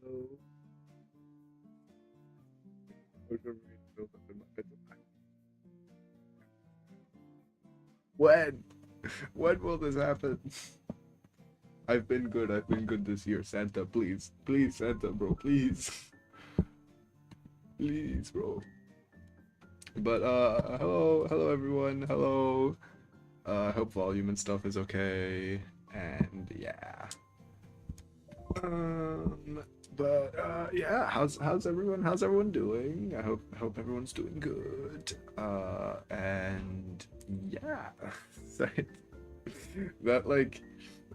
So, when? When will this happen? I've been good. I've been good this year. Santa, please. Please, Santa, bro. Please. Please, bro. But, hello, everyone. Hello. I hope volume and stuff is okay. And, yeah. Yeah, how's everyone? How's everyone doing? I hope everyone's doing good. And yeah, sorry, that like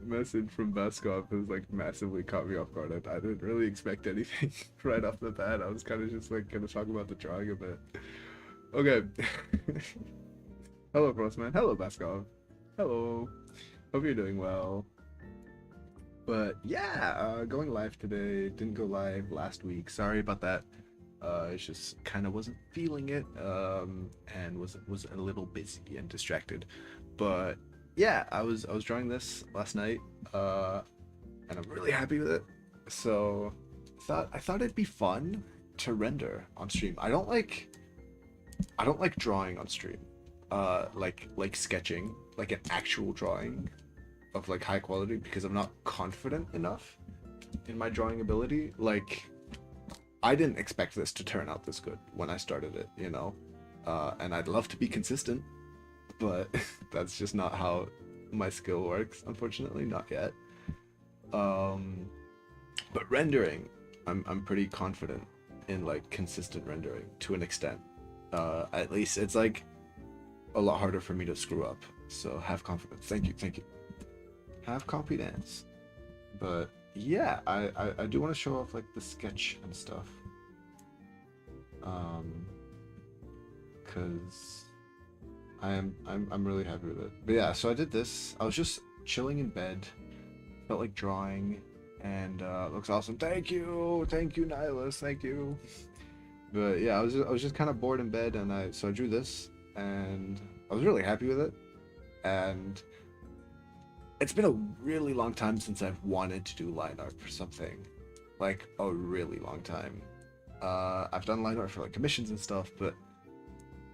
message from Baskov has like massively caught me off guard. I didn't really expect anything right off the bat. I was kind of just like gonna talk about the drawing a bit. Okay. Hello, Crossman. Hello, Baskov. Hello. Hope you're doing well. But yeah, going live today. Didn't go live last week. Sorry about that. I just kind of wasn't feeling it, and was a little busy and distracted. But yeah, I was drawing this last night, and I'm really happy with it. So I thought it'd be fun to render on stream. I don't like drawing on stream. Like sketching, like an actual drawing of like high quality, because I'm not confident enough in my drawing ability. Like, I didn't expect this to turn out this good when I started it, you know? And I'd love to be consistent, but that's just not how my skill works, unfortunately, not yet. But rendering, I'm pretty confident in like consistent rendering to an extent. At least it's like a lot harder for me to screw up. So have confidence. Thank you. Have confidence. But yeah, I do want to show off like the sketch and stuff. Cause I'm really happy with it. But yeah, so I did this. I was just chilling in bed, felt like drawing, and it looks awesome. Thank you, Nihilus, thank you. But yeah, I was just kind of bored in bed, and I drew this, and I was really happy with it. And it's been a really long time since I've wanted to do line art for something, like a really long time. I've done line art for like commissions and stuff, but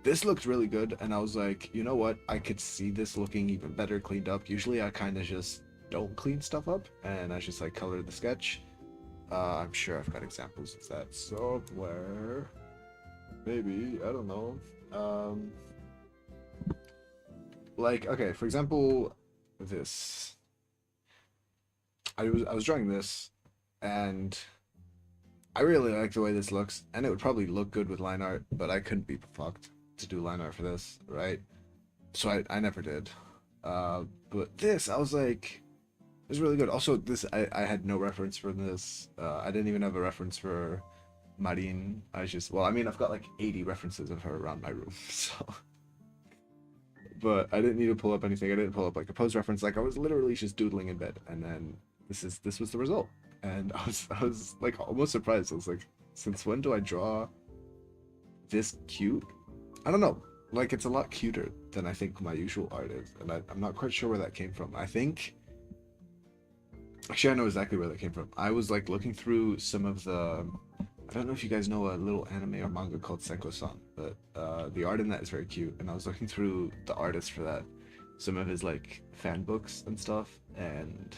this looked really good, and I was like, you know what? I could see this looking even better cleaned up. Usually I kind of just don't clean stuff up, and I just like color the sketch. I'm sure I've got examples of that somewhere. Maybe, I don't know. Like, okay, for example, this. I was drawing this, and I really like the way this looks, and it would probably look good with line art, but I couldn't be fucked to do line art for this, right? So I never did. But this, I was like, it was really good. Also, this, I had no reference for this. I didn't even have a reference for Marine. Well, I mean, I've got like 80 references of her around my room, so. But I didn't need to pull up anything. I didn't pull up like a pose reference. Like, I was literally just doodling in bed, and then this was the result. And I was like almost surprised. I was like, since when do I draw this cute? I don't know. Like, it's a lot cuter than I think my usual art is, and I'm not quite sure where that came from. I think, actually, I know exactly where that came from. I was like looking through some of the, I don't know if you guys know a little anime or manga called Senko-san, but the art in that is very cute. And I was looking through the artist for that, some of his like fan books and stuff, and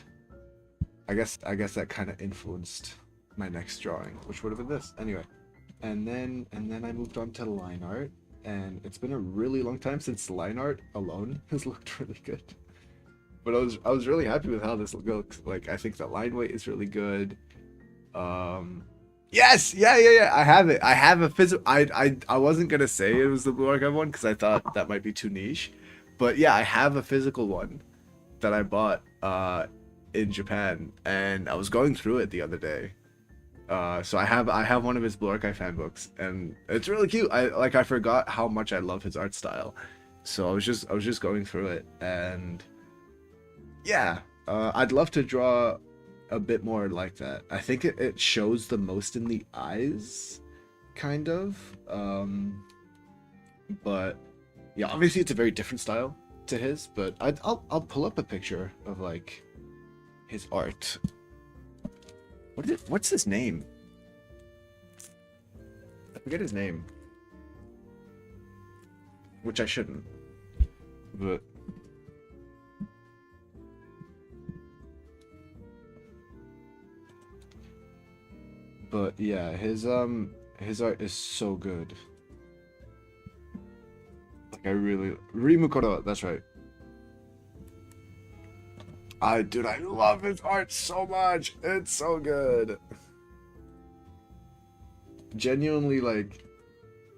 I guess that kind of influenced my next drawing, which would have been this anyway. And then I moved on to line art, and it's been a really long time since line art alone has looked really good. But I was really happy with how this looks. Like, I think the line weight is really good. Yes, yeah. I have it. I have a physical. I wasn't gonna say it was the Blue Archive one because I thought that might be too niche, but yeah, I have a physical one that I bought in Japan, and I was going through it the other day. So I have one of his Blue Archive fan books, and it's really cute. I forgot how much I love his art style, so I was just going through it, and yeah, I'd love to draw a bit more like that. I think it shows the most in the eyes, kind of. But yeah, obviously it's a very different style to his. But I'll pull up a picture of like his art. What's his name? I forget his name, which I shouldn't. But yeah, his art is so good. Like I really Rimukoro, that's right. Dude, I love his art so much. It's so good. Genuinely, like,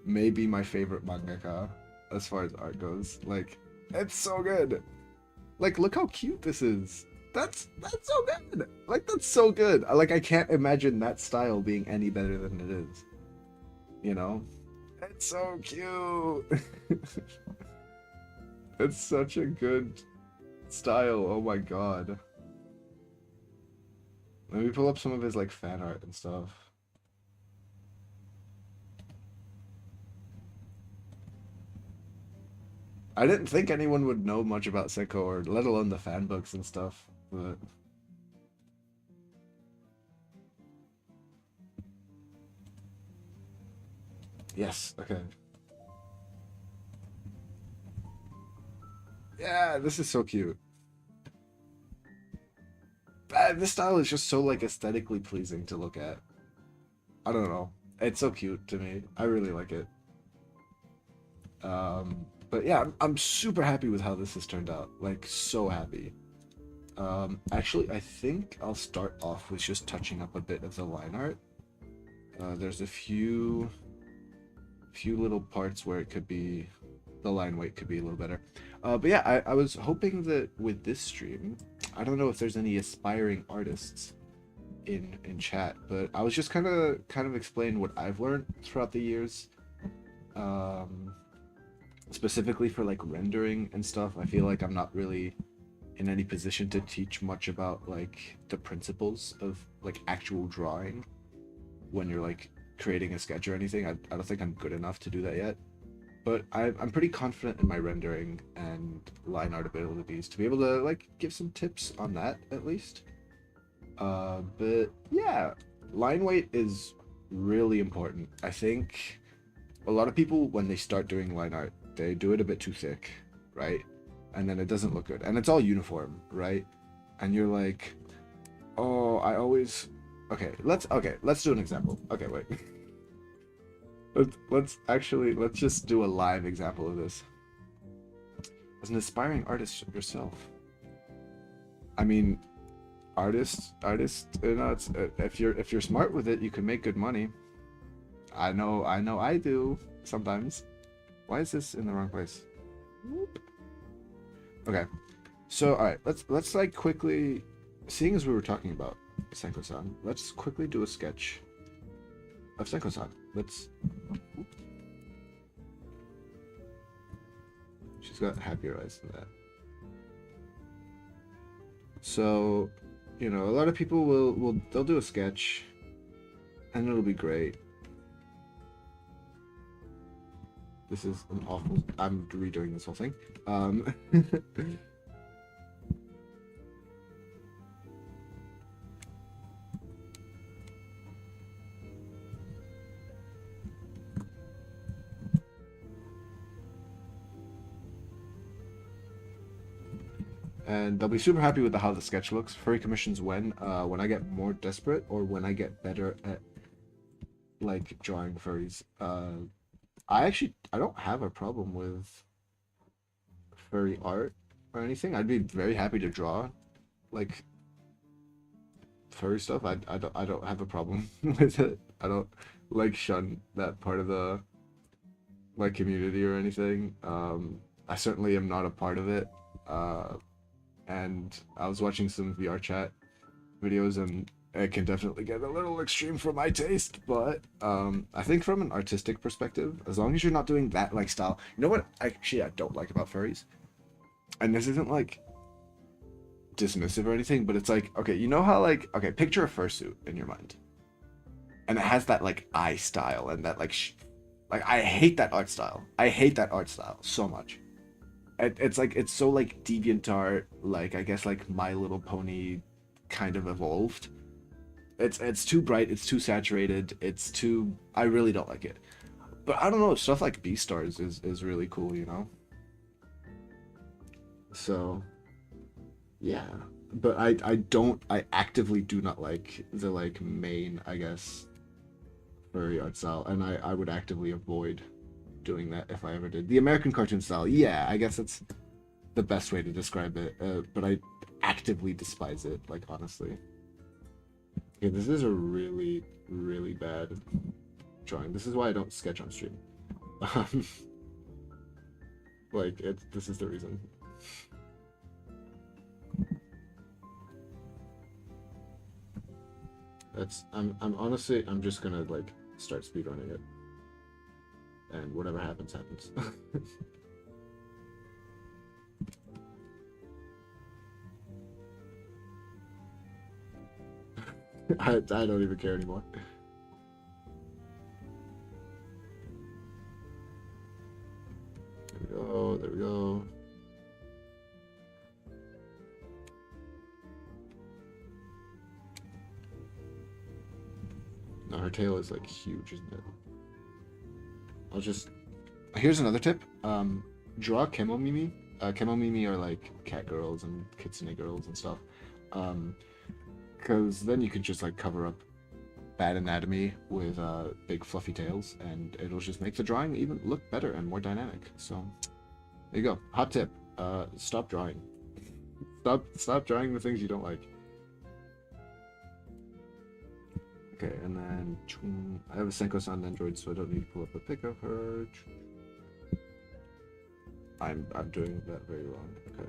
maybe my favorite mangaka as far as art goes. Like, it's so good. Like, look how cute this is. That's so good. Like, that's so good. Like, I can't imagine that style being any better than it is. You know? It's so cute. It's such a good style. Oh my god. Let me pull up some of his like fan art and stuff. I didn't think anyone would know much about Senko or let alone the fan books and stuff, but yes, okay. Yeah, this is so cute. This style is just so like aesthetically pleasing to look at. I don't know. It's so cute to me. I really like it. But yeah, I'm super happy with how this has turned out. Like, so happy. Actually, I think I'll start off with just touching up a bit of the line art. There's a few little parts where it could be, the line weight could be a little better. But yeah, I was hoping that with this stream, I don't know if there's any aspiring artists in chat, but I was just kind of explaining what I've learned throughout the years. Specifically for like rendering and stuff. I feel like I'm not really in any position to teach much about like the principles of like actual drawing when you're like creating a sketch or anything. I don't think I'm good enough to do that yet. But I'm pretty confident in my rendering and line art abilities to be able to like give some tips on that at least. But yeah, line weight is really important. I think a lot of people when they start doing line art, they do it a bit too thick, right? And then it doesn't look good. And it's all uniform, right? And you're like, oh, I always let's do an example. Okay, wait. Let's just do a live example of this. As an aspiring artist yourself. I mean, artist, you know, it's if you're smart with it, you can make good money. I know I do sometimes. Why is this in the wrong place? Whoop. Okay. So all right, let's like quickly, seeing as we were talking about Senko-san, let's quickly do a sketch of Senko-san. Let's. She's got happier eyes than that. So, you know, a lot of people they'll do a sketch, and it'll be great. This is an awful. I'm redoing this whole thing. And they'll be super happy with how the sketch looks. Furry commissions when I get more desperate or when I get better at like drawing furries. I don't have a problem with furry art or anything. I'd be very happy to draw like furry stuff. I don't have a problem with it. I don't like shun that part of the like community or anything. I certainly am not a part of it. And I was watching some VR chat videos and it can definitely get a little extreme for my taste, but I think from an artistic perspective, as long as you're not doing that like style, you know what actually I don't like about furries? And this isn't like dismissive or anything, but it's like, okay, you know how like, okay, picture a fursuit in your mind. And it has that like eye style and that like, like I hate that art style. I hate that art style so much. It's like, it's so like deviant art, like I guess like My Little Pony kind of evolved. It's too bright, it's too saturated, it's too, I really don't like it. But I don't know, stuff like Beastars is really cool, you know? So yeah. But I actively do not like the like main, I guess, furry art style, and I would actively avoid doing that if I ever did. The American cartoon style, yeah, I guess it's the best way to describe it. But I actively despise it, like honestly. Okay, this is a really, really bad drawing. This is why I don't sketch on stream. Um, like this is the reason. I'm honestly I'm just gonna like start speedrunning it, and whatever happens happens. I don't even care anymore. There we go. There we go. No, her tail is like huge, isn't it? I'll just. Here's another tip. Draw Kemomimi. Kemomimi are like cat girls and kitsune girls and stuff. Because then you could just like cover up bad anatomy with big fluffy tails, and it'll just make the drawing even look better and more dynamic. So there you go. Hot tip. Stop drawing. Stop drawing the things you don't like. Okay, and then I have a Senko-san Android, so I don't need to pull up a pic of her. I'm doing that very wrong. Okay.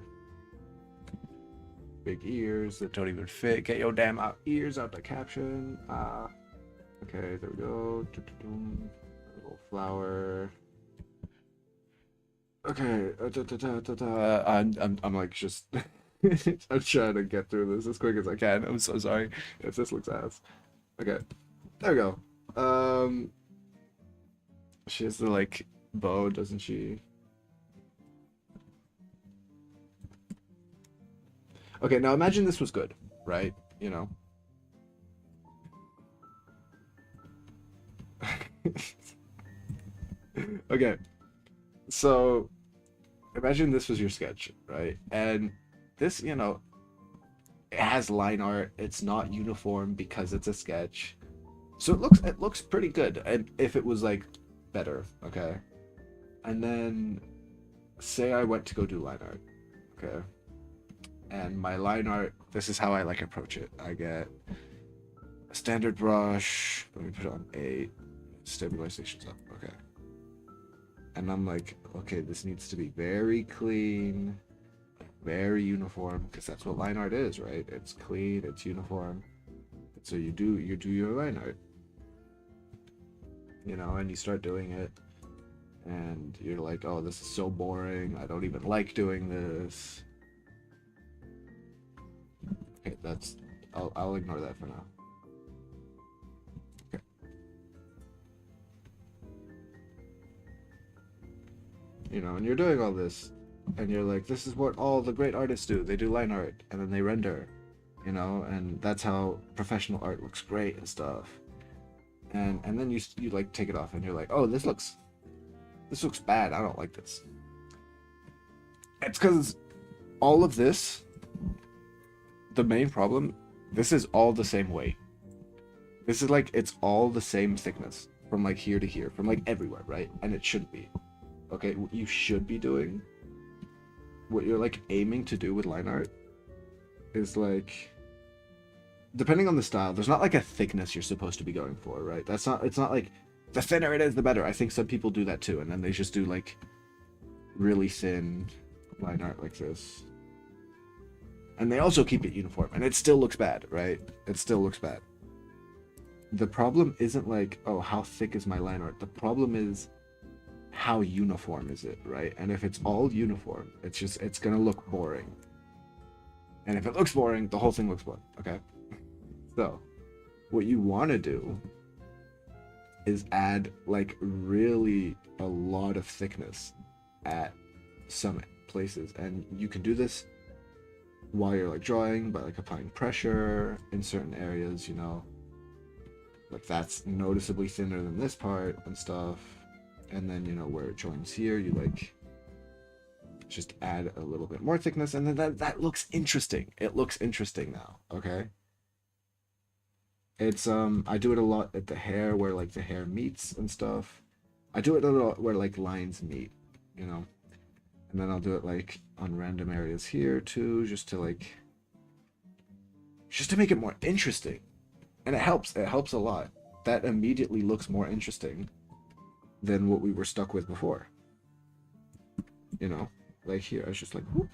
Big ears that don't even fit. Get your damn ears out the caption. Okay, there we go. Little flower. Okay. I'm like just. I'm trying to get through this as quick as I can. I'm so sorry if this looks ass. Okay, there we go. She has the like bow, doesn't she? Okay, now imagine this was good, right? You know. Okay, so imagine this was your sketch, right? And this, you know, it has line art. It's not uniform because it's a sketch, so it looks pretty good. And if it was like better, okay. And then say I went to go do line art, okay. And my line art, this is how I like approach it. I get a standard brush. Let me put it on 8. Stabilization's up. Okay. And I'm like, okay, this needs to be very clean, very uniform, because that's what line art is, right? It's clean, it's uniform. So you do your line art, you know, and you start doing it, and you're like, oh, this is so boring. I don't even like doing this. Okay, that's I'll ignore that for now. Okay. You know, and you're doing all this, and you're like, this is what all the great artists do. They do line art, and then they render, you know, and that's how professional art looks great and stuff. And then you like take it off, and you're like, oh, this looks bad. I don't like this. It's because all of this, the main problem, this is all the same weight. This is like, it's all the same thickness from like here to here, from like everywhere, right? And it shouldn't be. Okay, what you should be doing, what you're like aiming to do with line art is like, depending on the style, there's not like a thickness you're supposed to be going for, right? It's not like the thinner it is, the better. I think some people do that too, and then they just do like really thin line art like this. And they also keep it uniform, and it still looks bad, right? It still looks bad. The problem isn't like, oh, how thick is my line art? The problem is, how uniform is it, right? And if it's all uniform, it's gonna look boring. And if it looks boring, the whole thing looks boring, okay? So, what you want to do is add like really a lot of thickness at some places, and you can do this while you're like drawing by like applying pressure in certain areas, you know. like that's noticeably thinner than this part and stuff. And then, you know, where it joins here, you like just add a little bit more thickness, and then that looks interesting. It looks interesting now, okay? It's I do it a lot at the hair where like the hair meets and stuff. I do it a lot where like lines meet, you know. And then I'll do it like on random areas here too, just to make it more interesting. And it helps. It helps a lot. That immediately looks more interesting than what we were stuck with before. You know, like here, I was just like, whoop.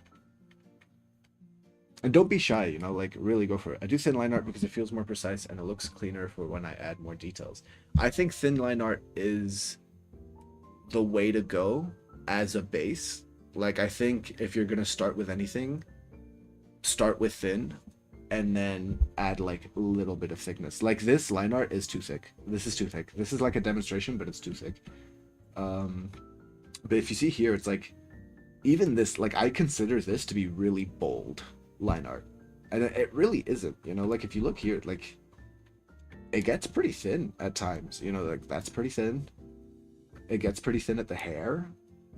And don't be shy, you know, like really go for it. I do thin line art because it feels more precise and it looks cleaner for when I add more details. I think thin line art is the way to go as a base. Like, I think if you're gonna start with anything, start with thin and then add like a little bit of thickness. Like this line art is too thick. This is too thick. This is like a demonstration, but it's too thick. But if you see here, it's like even this, like I consider this to be really bold line art, and it really isn't, you know. Like if you look here, like it gets pretty thin at times, you know, like that's pretty thin. It gets pretty thin at the hair,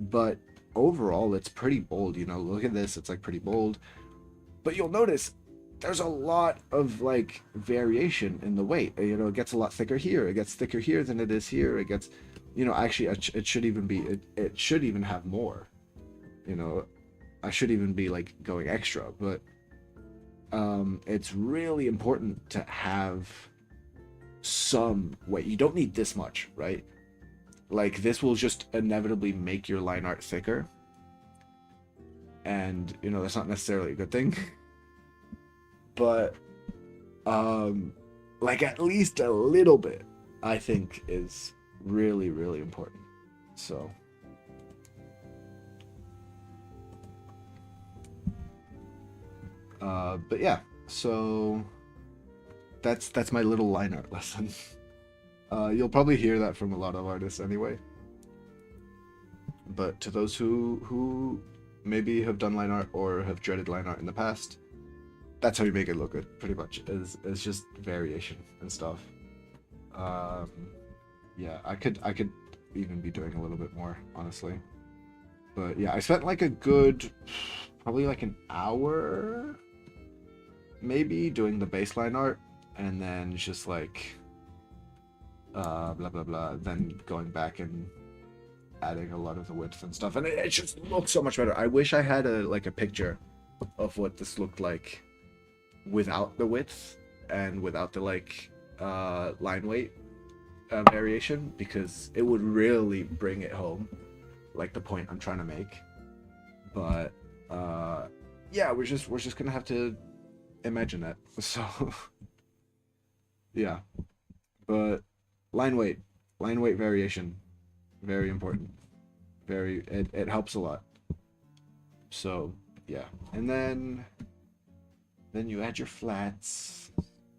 but overall it's pretty bold, you know. Look at this, it's like pretty bold, but you'll notice there's a lot of like variation in the weight, you know. It gets a lot thicker here, it gets thicker here than it is here, it gets, you know, actually it should even be, it should even have more, you know. I should even be like going extra, but it's really important to have some weight. You don't need this much, right? Like this will just inevitably make your line art thicker, and you know that's not necessarily a good thing. But like at least a little bit, I think is really, really important. So but yeah, so that's my little line art lesson. You'll probably hear that from a lot of artists anyway. But to those who maybe have done line art or have dreaded line art in the past, that's how you make it look good, pretty much. Is just variation and stuff. Yeah, I could even be doing a little bit more, honestly. But yeah, I spent like a good, probably like an hour, maybe, doing the baseline art, and then just like blah blah blah, then going back and adding a lot of the width and stuff, and it just looks so much better. I wish I had a picture of what this looked like without the width and without the like line weight variation, because it would really bring it home, like the point I'm trying to make. But yeah, we're just gonna have to imagine that. So yeah, but line weight variation, very important. It helps a lot. So yeah, and then you add your flats,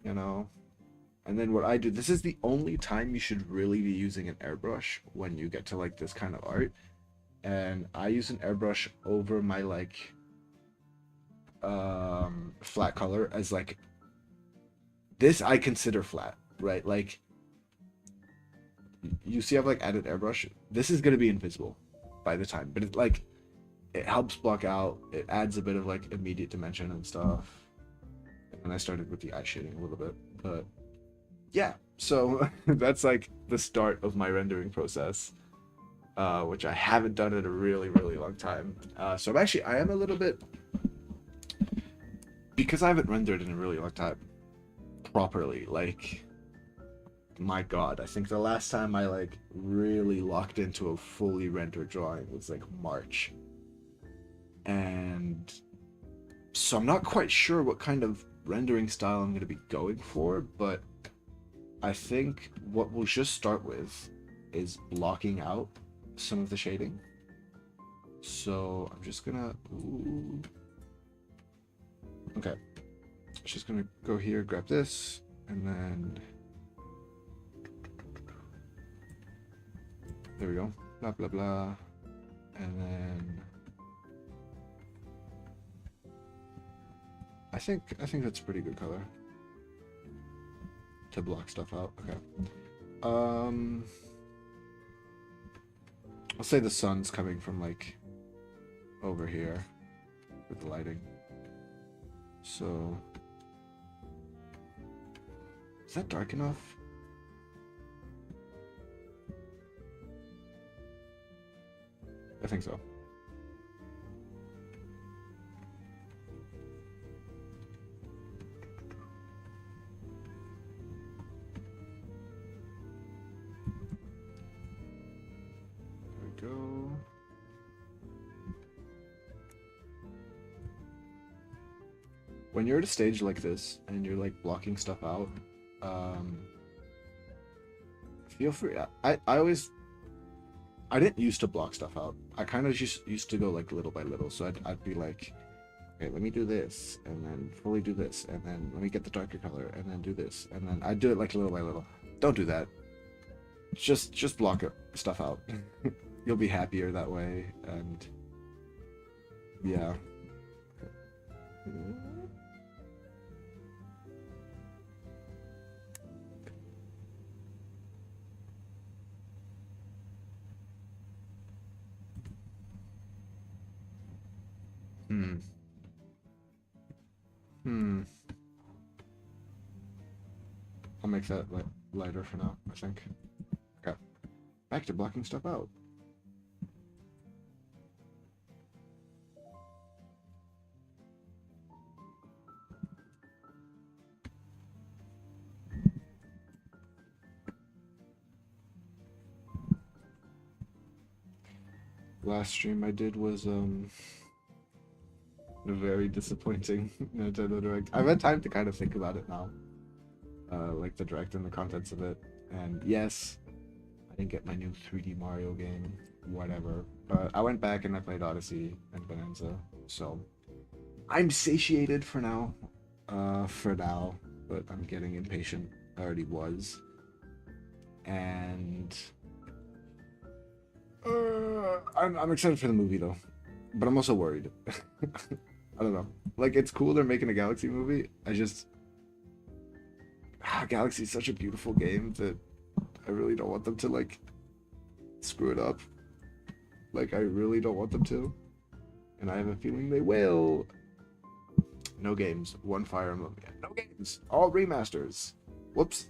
you know. And then what I do, this is the only time you should really be using an airbrush when you get to like this kind of art. And I use an airbrush over my like flat color, as like this I consider flat, right? Like you see I've like added airbrush. This is gonna be invisible by the time, but it like it helps block out, it adds a bit of like immediate dimension and stuff. And I started with the eye shading a little bit, but yeah, so that's like the start of my rendering process, which I haven't done in a really, really long time. So I am a little bit, because I haven't rendered in a really long time properly, like, my god, I think the last time I like really locked into a fully rendered drawing was like March. And so I'm not quite sure what kind of rendering style I'm going to be going for, but I think what we'll just start with is blocking out some of the shading. So I'm just gonna, ooh. Okay, just gonna go here, grab this, and then there we go, blah blah blah, and then I think that's a pretty good color. to block stuff out. Okay. Um, I'll say the sun's coming from like over here with the lighting. So, is that dark enough? I think so. There we go. When you're at a stage like this and you're like blocking stuff out, feel free. I didn't used to block stuff out. I kind of just used to go like little by little. So I'd be like, okay, let me do this, and then fully do this, and then let me get the darker color, and then do this, and then I'd do it like little by little. Don't do that. Just block stuff out. You'll be happier that way, and yeah. Hmm. Hmm. I'll make that lighter for now, I think. Okay. Back to blocking stuff out. Last stream I did was a very disappointing Nintendo Direct. I've had time to kind of think about it now. Like the Direct and the contents of it. And yes, I didn't get my new 3D Mario game, whatever. But I went back and I played Odyssey and Bonanza, so I'm satiated for now. But I'm getting impatient. I already was. And I'm excited for the movie though, but I'm also worried. I don't know. Like, it's cool they're making a Galaxy movie. Galaxy is such a beautiful game that I really don't want them to like screw it up. Like, I really don't want them to, and I have a feeling they will. No games. One Fire Emblem. No games. All remasters. Whoops.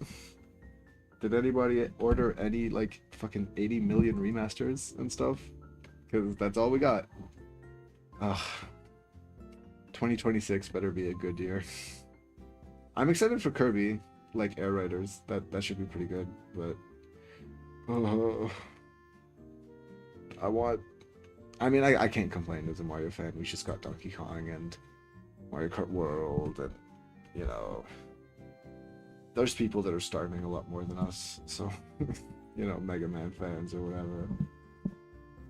Did anybody order any like fucking 80 million remasters and stuff? Because that's all we got. Ugh. 2026 better be a good year. I'm excited for Kirby, like Air Riders. That should be pretty good, but I can't complain as a Mario fan. We just got Donkey Kong and Mario Kart World, and you know, there's people that are starving a lot more than us, so you know, Mega Man fans or whatever.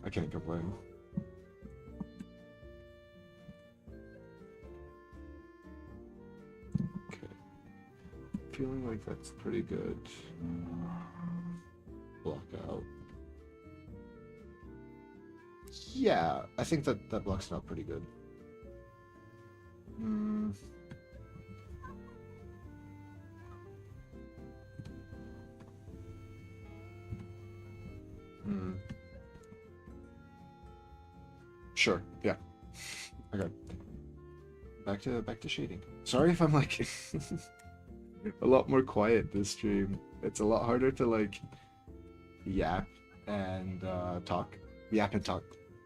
I can't complain. Okay. Feeling like that's pretty good. Block out. Yeah, I think that blocks it out pretty good. Sure. Yeah. Okay. Back to shading. Sorry if I'm like a lot more quiet this stream. It's a lot harder to like yap and talk. Yap and talk.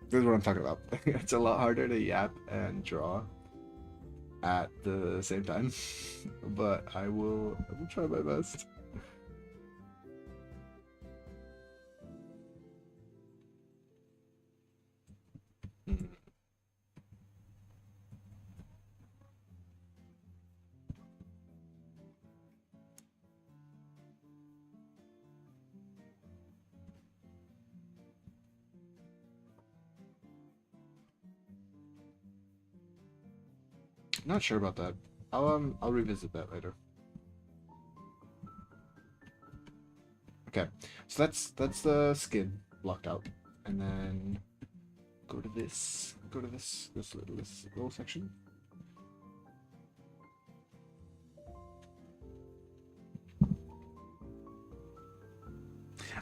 This is what I'm talking about. It's a lot harder to yap and draw at the same time. But I will try my best. Not sure about that. I'll revisit that later. Okay, so that's the skin blocked out, and then go to this little section.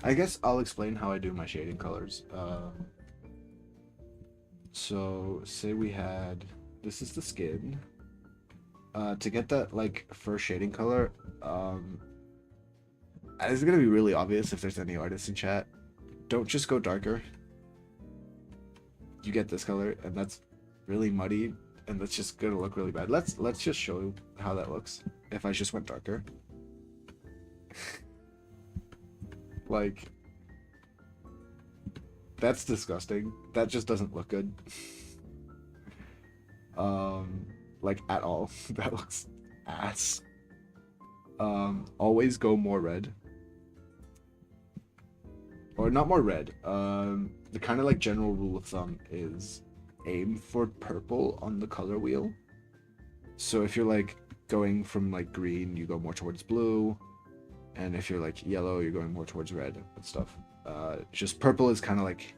I guess I'll explain how I do my shading colors. So say we had, this is the skin. To get that like first shading color, it's gonna be really obvious if there's any artists in chat. Don't just go darker. You get this color, and that's really muddy, and that's just gonna look really bad. Let's just show you how that looks if I just went darker. Like, that's disgusting. That just doesn't look good. Like at all. That looks ass. Always go more red. Or not more red. The kind of like general rule of thumb is aim for purple on the color wheel. So if you're like going from like green, you go more towards blue. And if you're like yellow, you're going more towards red and stuff. Just purple is kind of like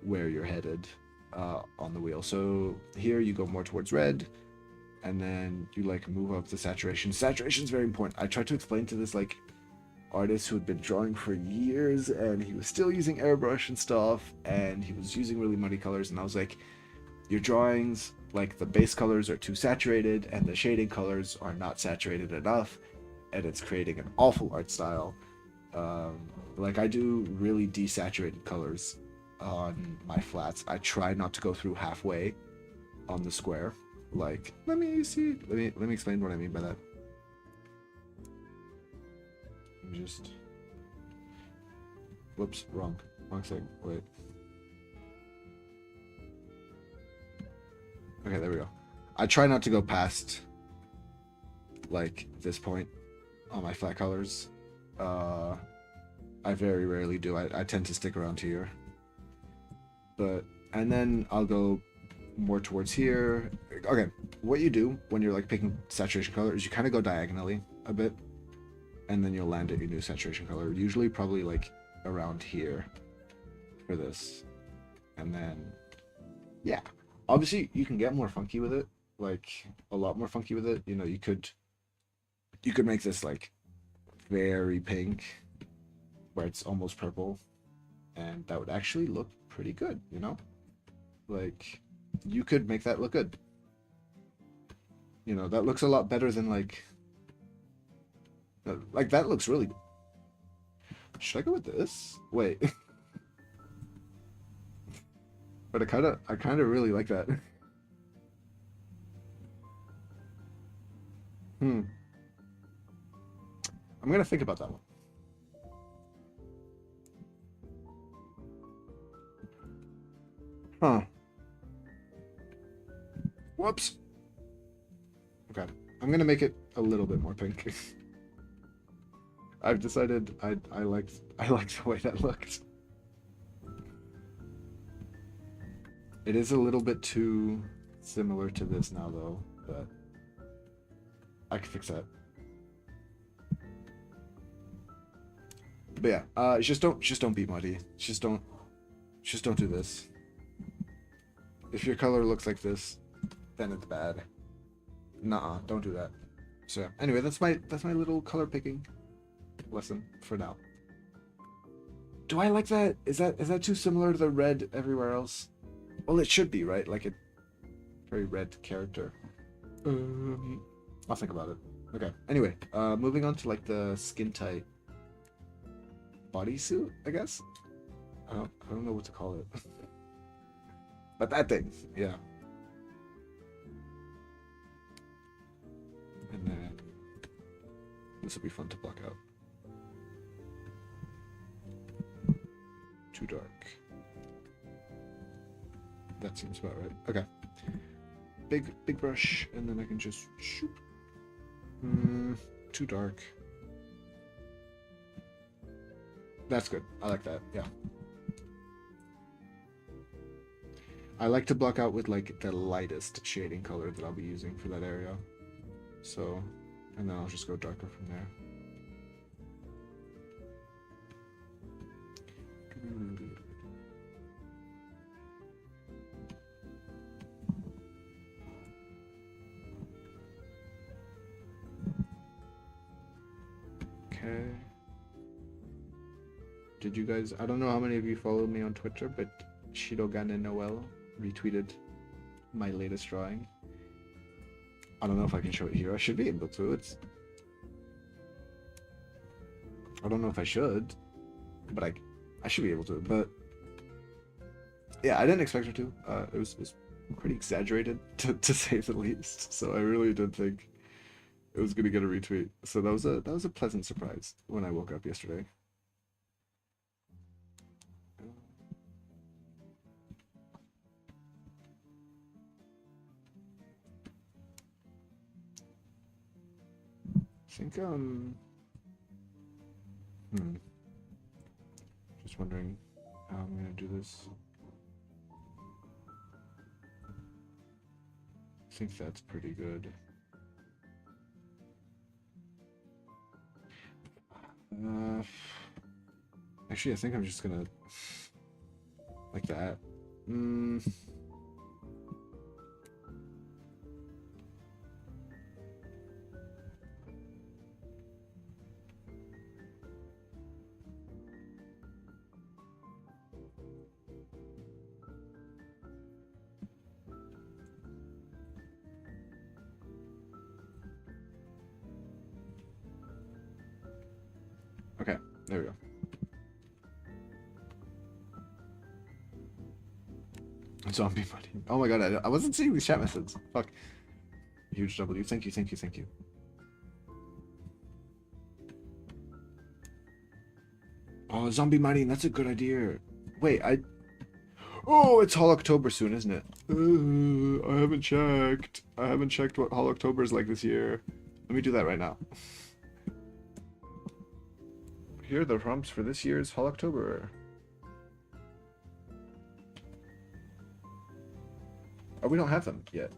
where you're headed on the wheel. So here you go more towards red, and then you like move up the saturation. Saturation is very important. I tried to explain to this like artist who had been drawing for years, and he was still using airbrush and stuff, and he was using really muddy colors, and I was like, your drawings, like the base colors are too saturated and the shading colors are not saturated enough, and it's creating an awful art style. Like I do really desaturated colors on my flats. I try not to go through halfway on the square. Like, let me explain what I mean by that. Just, whoops, wrong thing. Wait. Okay, there we go. I try not to go past like this point on my flat colors. I very rarely do. I tend to stick around here. But, and then I'll go more towards here. Okay, what you do when you're like picking saturation color is you kind of go diagonally a bit, and then you'll land at your new saturation color. Usually probably like around here for this. And then, yeah. Obviously, you can get more funky with it, like a lot more funky with it. You know, you could make this like very pink, where it's almost purple, and that would actually look pretty good, you know? Like, you could make that look good. You know, that looks a lot better than like that looks really good. Should I go with this? Wait. But I kind of really like that. I'm gonna think about that one. Huh. Whoops. Okay. I'm gonna make it a little bit more pink. I've decided I liked the way that looked. It is a little bit too similar to this now though, but I can fix that. But yeah, just don't be muddy. Just don't do this. If your color looks like this, then it's bad. Nuh-uh, don't do that. So anyway, that's my little color picking lesson for now. Do I like that? Is that too similar to the red everywhere else? Well, it should be, right? Like a very red character. I'll think about it. Okay. Anyway, moving on to like the skin tight bodysuit, I guess. I don't know what to call it. But that thing, yeah. And then this will be fun to block out. Too dark. That seems about right. Okay. Big brush, and then I can just shoot. Too dark. That's good. I like that. Yeah. I like to block out with like the lightest shading color that I'll be using for that area. So, and then I'll just go darker from there. Okay. Did you guys? I don't know how many of you followed me on Twitter, but Shirogane Noel retweeted my latest drawing. I don't know if I can show it here. I should be able to. I don't know if I should, but I should be able to. But yeah, I didn't expect her to. It was pretty exaggerated to say the least. So I really did think it was gonna get a retweet. So that was a pleasant surprise when I woke up yesterday. I think just wondering how I'm gonna do this. I think that's pretty good. Actually, I think I'm just gonna like that. Okay, there we go. Zombie money. Oh my god, I wasn't seeing these chat methods. Fuck. Huge W. Thank you, thank you, thank you. Oh, zombie mining, that's a good idea. Wait, Oh, it's Hall October soon, isn't it? I haven't checked. I haven't checked what Hall October is like this year. Let me do that right now. Here are the prompts for this year's Hall October. Oh, we don't have them yet.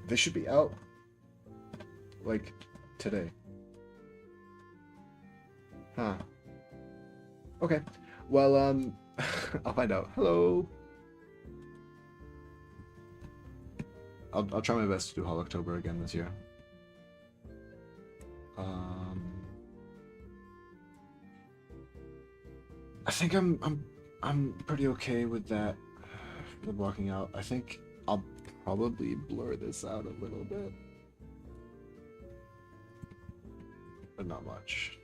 They should be out, like, today. Huh. Okay. Well, I'll find out. Hello. I'll try my best to do Hall October again this year. I think I'm pretty okay with that. With walking out. I think I'll probably blur this out a little bit, but not much.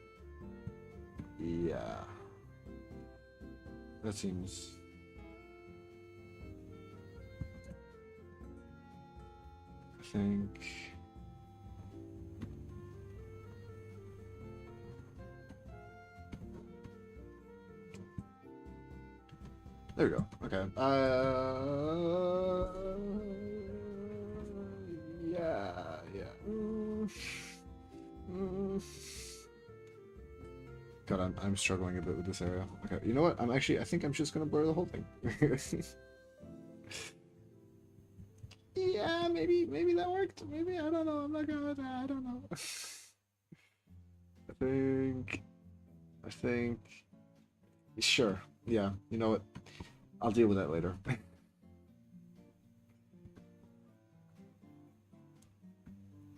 Yeah, that seems. I think. There we go. Okay. Yeah. God, I'm struggling a bit with this area. Okay, you know what? I think I'm just gonna blur the whole thing. Yeah, maybe that worked. Maybe, I don't know. I'm not gonna. I don't know. I think. Sure. Yeah. You know what? I'll deal with that later.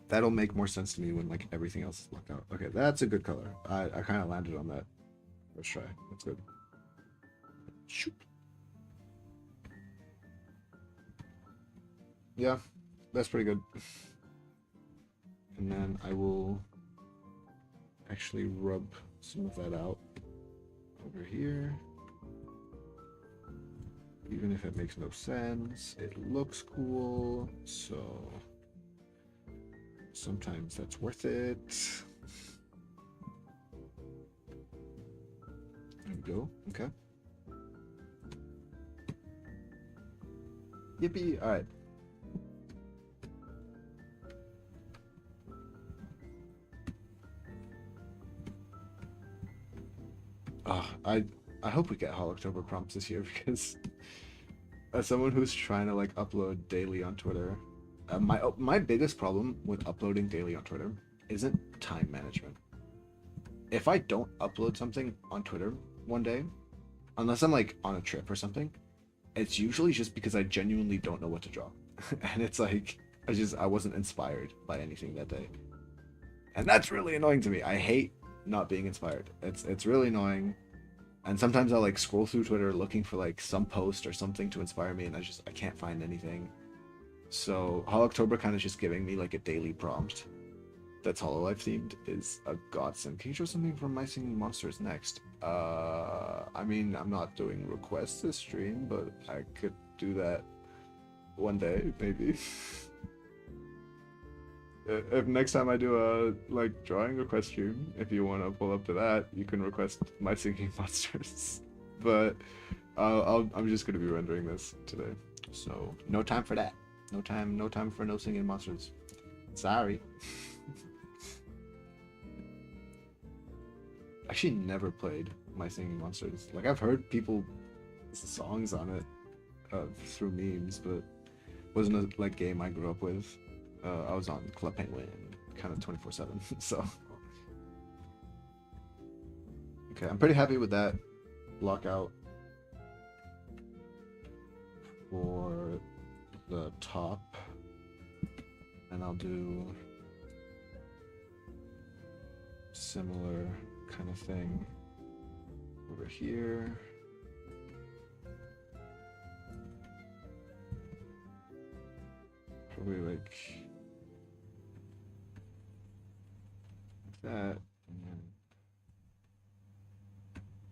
That'll make more sense to me when like everything else is locked out. Okay, that's a good color. I kind of landed on that first try. That's good. Shoop. Yeah, that's pretty good. And then I will actually rub some of that out over here. Even if it makes no sense, it looks cool, so sometimes that's worth it. There we go. Okay. Yippee! All right. I hope we get Hall October prompts this year because as someone who's trying to like upload daily on Twitter, my biggest problem with uploading daily on Twitter isn't time management. If I don't upload something on Twitter one day, unless I'm like on a trip or something, it's usually just because I genuinely don't know what to draw. And it's like, I wasn't inspired by anything that day. And that's really annoying to me. I hate not being inspired. It's really annoying. And sometimes I'll like scroll through Twitter looking for like some post or something to inspire me, and I can't find anything. So Hol October kind of just giving me like a daily prompt that's Hololive themed is a godsend. Can you show something from My Singing Monsters next? I mean, I'm not doing requests this stream, but I could do that one day, maybe. If next time I do a like drawing request stream, if you want to pull up to that, you can request My Singing Monsters. But I'm just gonna be rendering this today, so no time for that. No time for no singing monsters. Sorry. Actually, never played My Singing Monsters. Like I've heard people songs on it through memes, but wasn't a like game I grew up with. I was on Club Penguin kind of 24/7, so okay, I'm pretty happy with that lockout for the top, and I'll do similar kind of thing over here. Probably like that, and then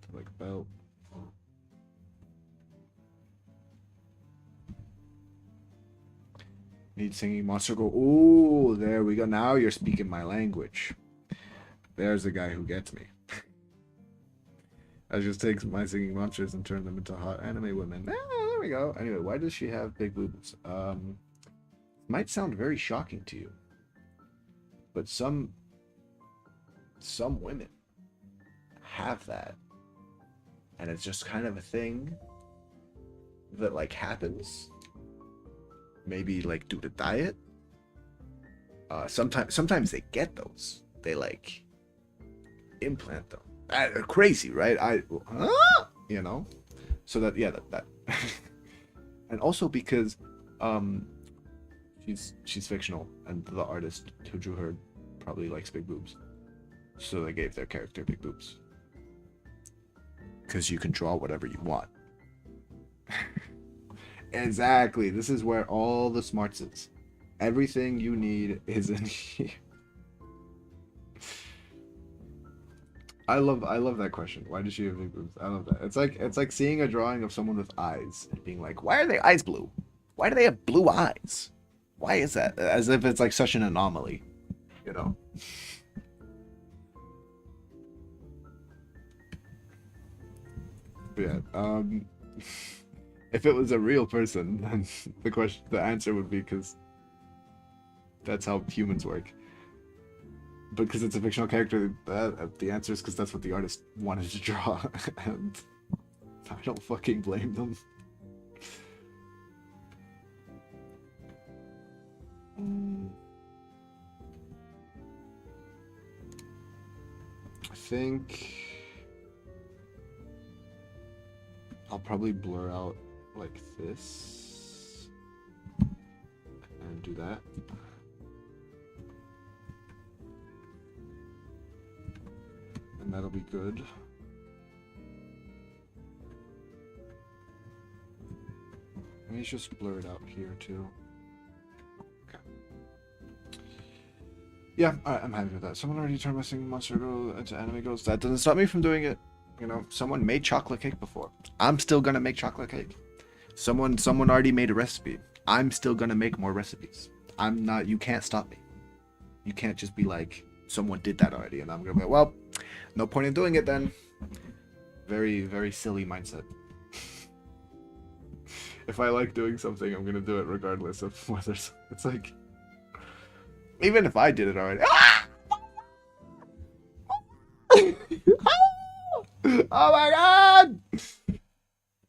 to like belt. Need singing monster go. Oh, there we go. Now you're speaking my language. There's a guy who gets me. I just take My Singing Monsters and turn them into hot anime women. Ah, there we go. Anyway, why does she have big boobs? Might sound very shocking to you, but some women have that, and it's just kind of a thing that like happens. Maybe like due to diet. Sometimes they get those. They like implant them. Crazy, right? You know. So that that. And also because she's fictional, and the artist who drew her probably likes big boobs, so they gave their character big boobs. Because you can draw whatever you want. Exactly. This is where all the smarts is. Everything you need is in here. I love that question. Why does she have big boobs? I love that. It's like seeing a drawing of someone with eyes and being like, why are their eyes blue? Why do they have blue eyes? Why is that? As if it's like such an anomaly, you know? But yeah, if it was a real person, then the answer would be because that's how humans work. But because it's a fictional character, the answer is because that's what the artist wanted to draw, and I don't fucking blame them. I think I'll probably blur out like this and do that. And that'll be good. Let me just blur it out here too. Okay. Yeah, alright, I'm happy with that. Someone already turned My Singing Monster Girl into anime girls. That doesn't stop me from doing it. You know, someone made chocolate cake before. I'm still gonna make chocolate cake. Someone already made a recipe. I'm still gonna make more recipes. I'm not. You can't stop me. You can't just be like, someone did that already, and I'm gonna be like, well, no point in doing it then. Very, very silly mindset. If I like doing something, I'm gonna do it regardless of whether it's like, even if I did it already. Ah! Oh my god!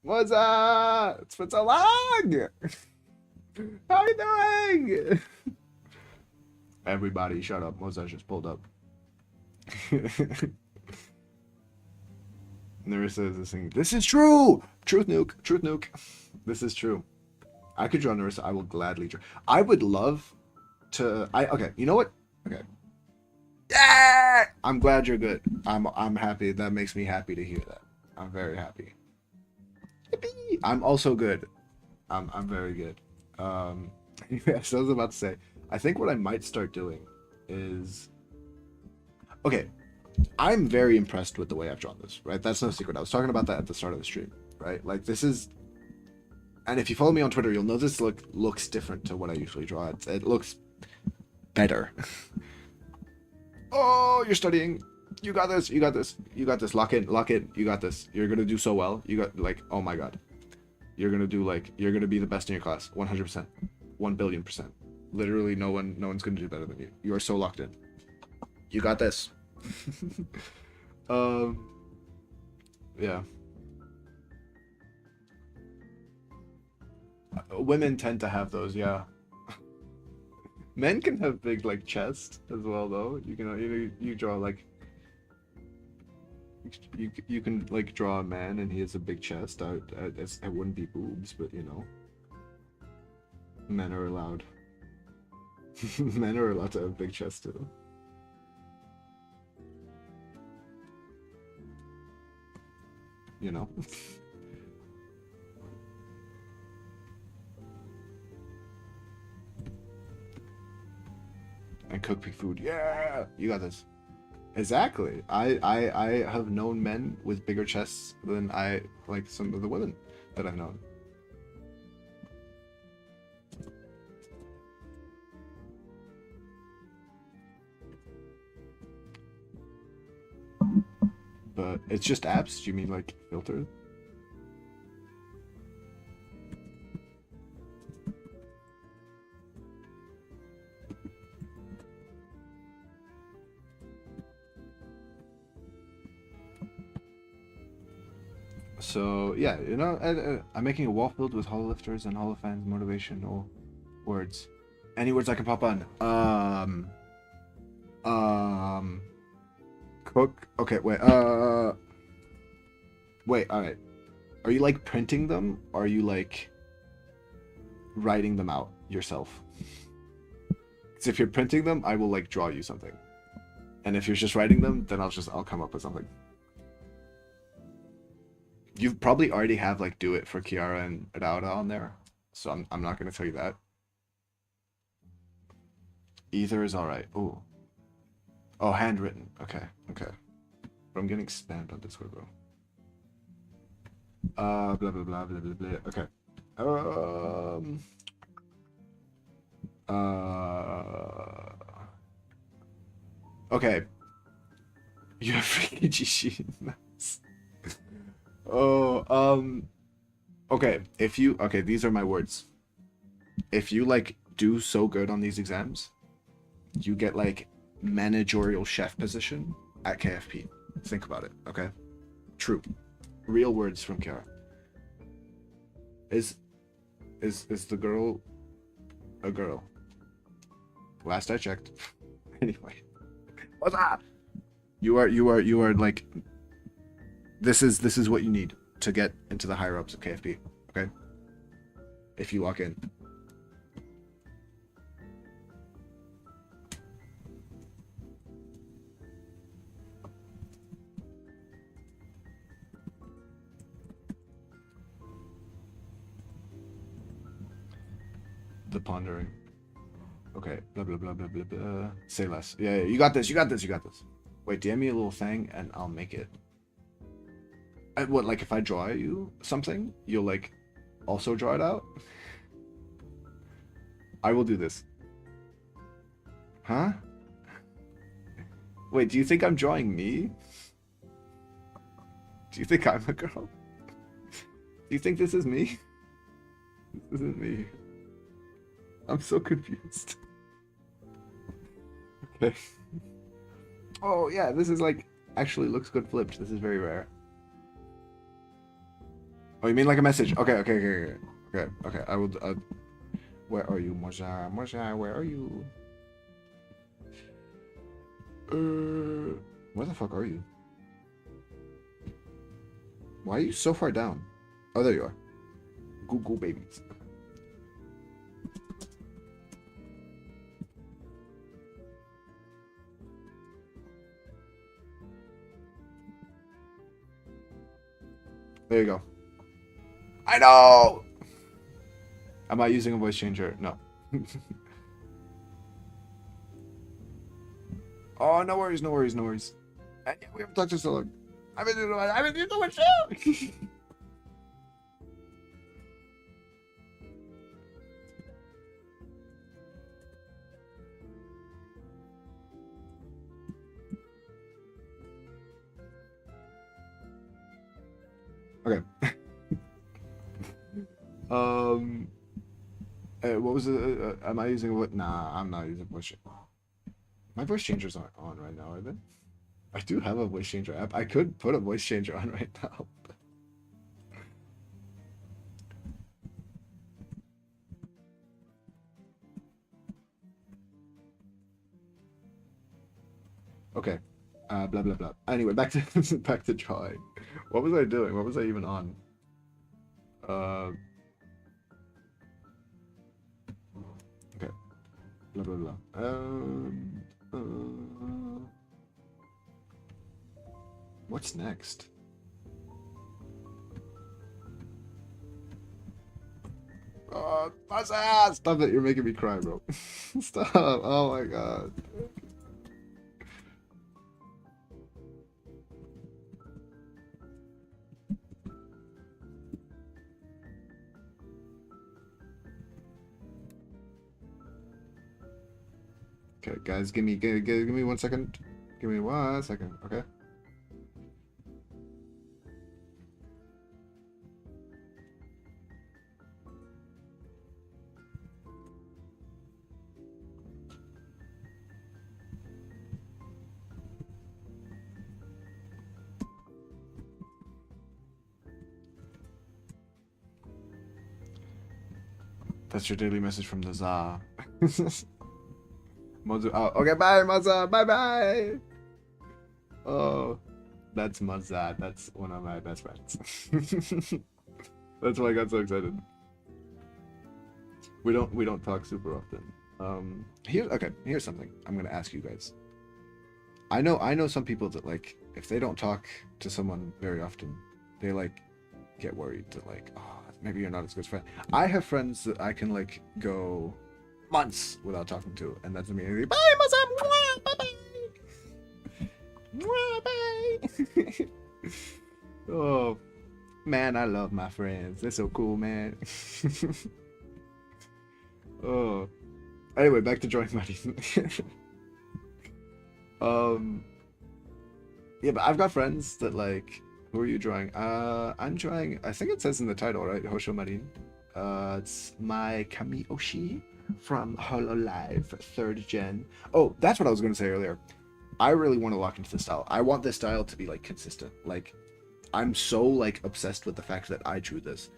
What's up? It's been so long! How are you doing? Everybody shut up. Mozart just pulled up. Narissa is listening. This is true! Truth nuke. Truth nuke. This is true. I could draw Narissa. I will gladly draw. I would love Okay, you know what? Okay. Yeah! I'm glad you're good. I'm happy. That makes me happy to hear that. I'm very happy. Yippee! I'm also good. I'm very good. Yes, I was about to say, I think what I might start doing is, okay, I'm very impressed with the way I've drawn this, right? That's no secret. I was talking about that at the start of the stream, right? Like this is, and if you follow me on Twitter, you'll know this looks different to what I usually draw. It looks better. Oh, you're studying. You got this. You got this. You got this. Lock in. Lock in. You got this. You're gonna do so well. You got like, oh my god. You're gonna do like, you're gonna be the best in your class. 100%. 1,000,000,000%. Literally, no one's gonna do better than you. You are so locked in. You got this. um, yeah. Women tend to have those, yeah. Men can have big like chests as well, though. You draw like you can like draw a man and he has a big chest. It wouldn't be boobs, but you know, men are allowed. Men are allowed to have big chests too. You know. And cook big food. Yeah, you got this. Exactly. I have known men with bigger chests than I like some of the women that I've known. But it's just apps? Do you mean like filters? So yeah, you know, I'm making a wall filled with hololifters and holofans motivational words. Any words I can pop on? Cook. Okay, wait. Wait. All right. Are you like printing them? Or are you like writing them out yourself? Because if you're printing them, I will like draw you something. And if you're just writing them, then I'll come up with something. You probably already have like do it for Kiara and Rauda on there, so I'm not gonna tell you that. Either is all right. Ooh. Oh, handwritten. Okay, okay. But I'm getting spammed on Discord, bro. Blah blah blah blah blah blah. Okay. Okay. You have freaking Jishi. Nice. Oh, okay. Okay, these are my words. If you like do so good on these exams, you get like managerial chef position at KFP. Think about it, okay? True. Real words from Kiara. Is the girl a girl? Last I checked. Anyway. What's that? You are like, this is what you need to get into the higher ups of KFP, okay? If you walk in. The pondering. Okay, blah blah blah blah blah blah. Say less. Yeah, you got this, you got this, you got this. Wait, DM me a little thing and I'll make it. What, like if I draw you something, you'll like also draw it out? I will do this. Huh? Wait, do you think I'm drawing me? Do you think I'm a girl? Do you think this is me? This isn't me. I'm so confused. Okay. Oh yeah, this is like actually looks good flipped. This is very rare. Oh, you mean like a message? Okay. I will. Where are you, Moja? Moja, where are you? Where the fuck are you? Why are you so far down? Oh, there you are. Google babies. There you go. I know! Am I using a voice changer? No. Oh, no worries, no worries, no worries. And yeah, we haven't talked to so long. I've been doing so much too! Okay. Um, what was it? Am I using what? Nah, I'm not using voice changer. My voice changers aren't on right now, are they? I do have a voice changer app. I could put a voice changer on right now. Okay. Blah blah blah. Anyway, back to back to drawing. What was I doing? What was I even on? Uh, okay. Blah blah blah. What's next? Stop it! You're making me cry, bro. Stop! Oh my god. Okay, guys, give me 1 second. Give me 1 second, okay? That's your daily message from the Za. Mozu out. Okay, bye, Maza. Bye bye. Oh, that's Maza. That's one of my best friends. That's why I got so excited. We don't talk super often. Here's something I'm gonna ask you guys. I know some people that like if they don't talk to someone very often, they like get worried that like, oh, maybe you're not as good as friend. I have friends that I can like go months without talking to, and that's immediately bye, Maza. Bye bye. Oh man, I love my friends. They're so cool, man. Oh. Anyway, back to drawing money. um. Yeah, but I've got friends that like. Who are you drawing? I'm drawing. I think it says in the title, right? Houshou Marin. It's my Kamiyoshi from Hololive 3rd Gen. Oh, that's what I was going to say earlier. I really want to lock into the style. I want this style to be like consistent. Like, I'm so like obsessed with the fact that I drew this.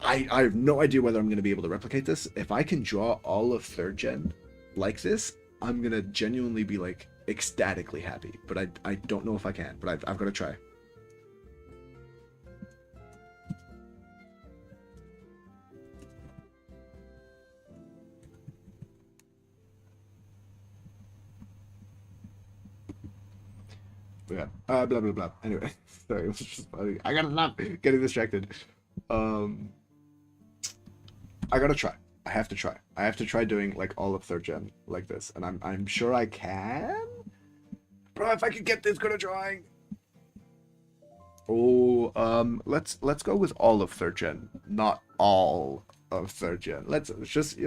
I have no idea whether I'm going to be able to replicate this. If I can draw all of 3rd Gen like this, I'm going to genuinely be like ecstatically happy. But I don't know if I can, but I've got to try. Yeah. Blah blah blah. Anyway, sorry, it was just funny. I gotta stop getting distracted. Um, I gotta try. I have to try. I have to try doing like all of 3rd Gen like this, and I'm sure I can. Bro, if I could get this good at drawing. Oh, let's go with all of 3rd Gen, not all of 3rd Gen. Let's just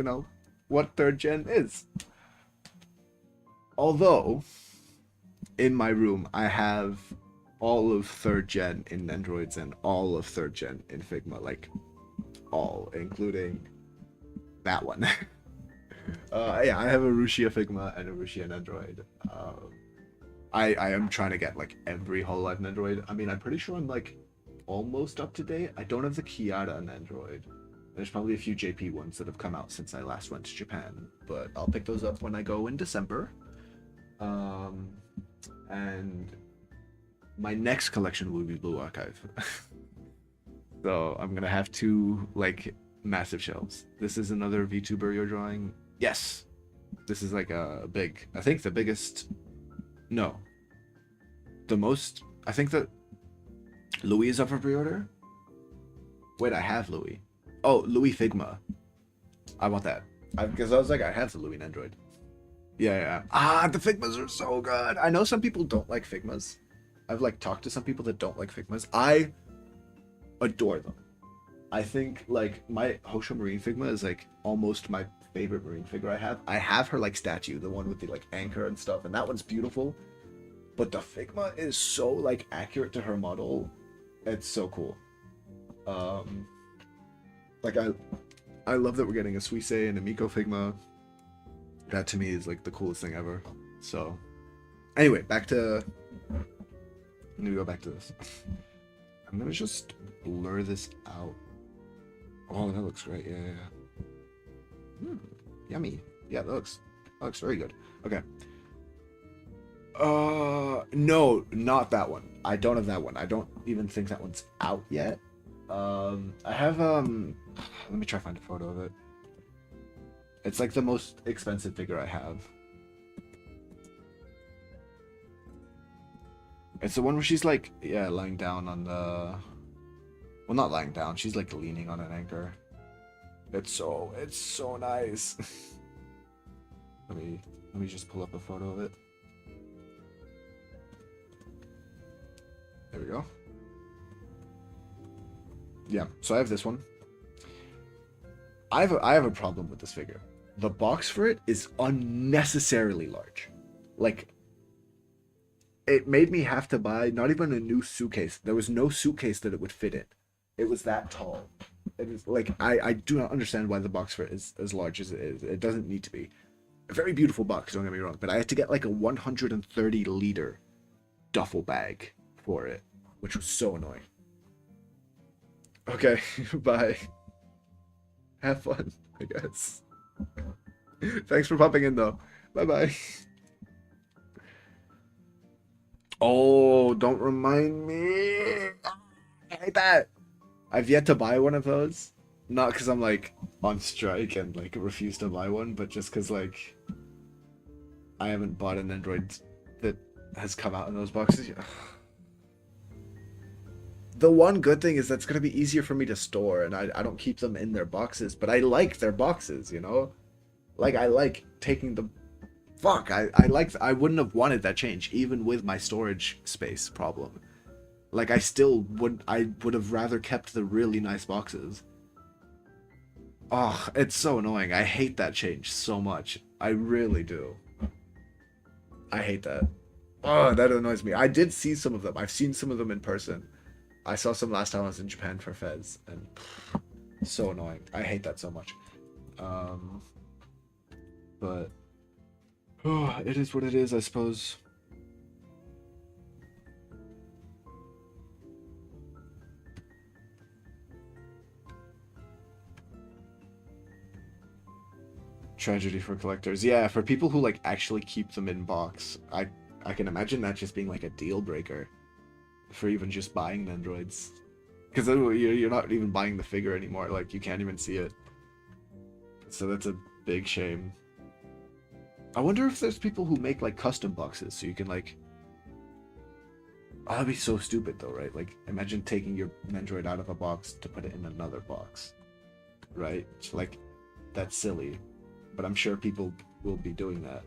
what 3rd Gen is. Although, in my room, I have all of 3rd Gen in Androids and all of 3rd Gen in Figma, like all, including that one. Yeah, I have a Rushia Figma and a Rushia Android. I am trying to get like every Hololive in Android. I mean, I'm pretty sure I'm like almost up to date. I don't have the Kiara in Android. There's probably a few JP ones that have come out since I last went to Japan, but I'll pick those up when I go in December. And my next collection will be Blue Archive. So I'm gonna have 2 like massive shelves. This is another VTuber you're drawing. Yes, this is like a big. I think the biggest. No. The most. I think that. Louis is up for pre-order? Wait, I have Louis. Oh, Louis Figma. I want that. Because I was like, I have the Louis and Android. Yeah, yeah. Ah, the Figmas are so good. I know some people don't like Figmas. I've like talked to some people that don't like Figmas. I adore them. I think like my Houshou Marine Figma is like almost my favorite marine figure I have. I have her like statue, the one with the like anchor and stuff, and that one's beautiful. But the Figma is so like accurate to her model. It's so cool. Um, like I love that we're getting a Suisse and a Miko Figma. That to me is like the coolest thing ever. So, anyway, back to. I'm gonna go back to this. I'm gonna just blur this out. Oh, that looks great. Yeah, yeah, yeah. Yummy. Yeah, that looks very good. Okay. No, not that one. I don't have that one. I don't even think that one's out yet. I have let me try to find a photo of it. It's like the most expensive figure I have. It's the one where she's like, yeah, lying down on the... Well, not lying down. She's like leaning on an anchor. It's so nice. Let me just pull up a photo of it. There we go. Yeah, so I have this one. I have a problem with this figure. The box for it is unnecessarily large. Like, it made me have to buy not even a new suitcase. There was no suitcase that it would fit in. It was that tall. It is like I do not understand why the box for it is as large as it is. It doesn't need to be. A very beautiful box, don't get me wrong, but I had to get like a 130-liter duffel bag for it, which was so annoying. Okay, bye. Have fun, I guess. Thanks for popping in though. Bye bye. Oh, don't remind me. I hate that. I've yet to buy one of those. Not because I'm like on strike and like refuse to buy one, but just because like I haven't bought an Android that has come out in those boxes yet. The one good thing is that's going to be easier for me to store, and I don't keep them in their boxes, but I like their boxes, you know? Like, I like taking the... Fuck, I wouldn't have wanted that change, even with my storage space problem. Like, I would have rather kept the really nice boxes. Oh, it's so annoying. I hate that change so much. I really do. I hate that. Oh, that annoys me. I did see some of them. I've seen some of them in person. I saw some last time I was in Japan for Fez, and so annoying. I hate that so much. But oh, it is what it is, I suppose. Tragedy for collectors. Yeah, for people who like actually keep them in box, I can imagine that just being like a deal breaker for even just buying Nendroids. Because then you're not even buying the figure anymore. Like, you can't even see it. So that's a big shame. I wonder if there's people who make like custom boxes so you can like... Oh, that'd be so stupid though, right? Like, imagine taking your Nendroid out of a box to put it in another box. Right? So, like, that's silly. But I'm sure people will be doing that.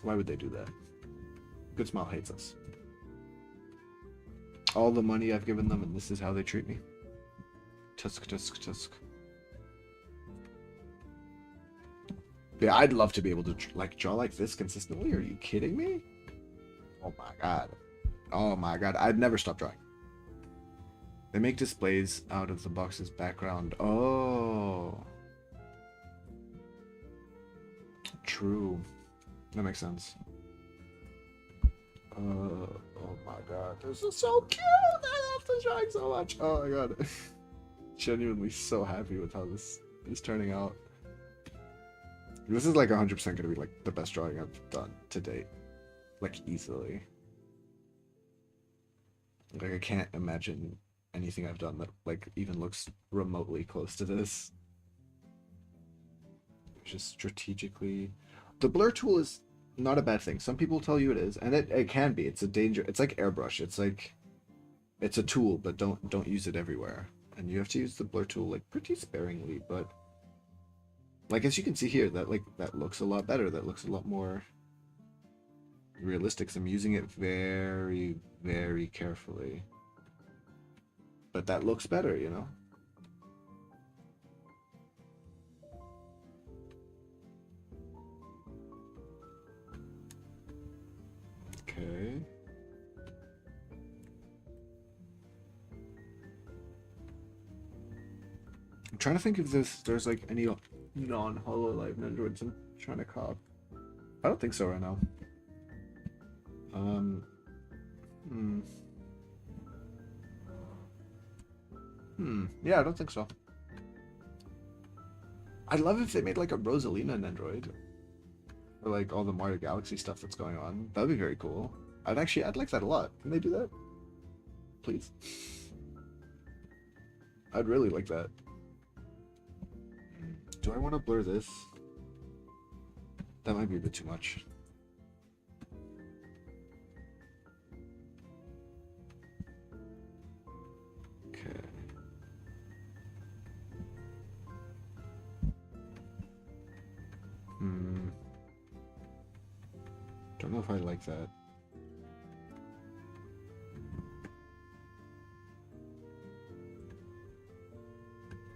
Why would they do that? Good Smile hates us. All the money I've given them, and this is how they treat me. Tusk, tusk, tusk. Yeah, I'd love to be able to like draw like this consistently. Are you kidding me? Oh my god. Oh my god. I'd never stop drawing. They make displays out of the box's background. Oh. True. That makes sense. Oh my god. This is so cute! I love this drawing so much. Oh my god. Genuinely so happy with how this is turning out. This is like 100% gonna be like the best drawing I've done to date. Like, easily. Like, I can't imagine anything I've done that like even looks remotely close to this. Just strategically, the blur tool is not a bad thing. Some people tell you it is, and it can be. It's a danger. It's like airbrush. It's like it's a tool, but don't use it everywhere. And you have to use the blur tool like pretty sparingly, but like as you can see here, that looks a lot better. That looks a lot more realistic. So I'm using it very, very carefully. But that looks better, you know? Okay. I'm trying to think if there's like any non-HoloLive Nendroids I'm trying to cop. I don't think so right now. Um. Yeah, I don't think so. I'd love if they made like a Rosalina Nendroid. Or like all the Mario Galaxy stuff that's going on. That'd be very cool. I'd like that a lot. Can they do that? Please. I'd really like that. Do I want to blur this? That might be a bit too much. Okay. Don't know if I like that.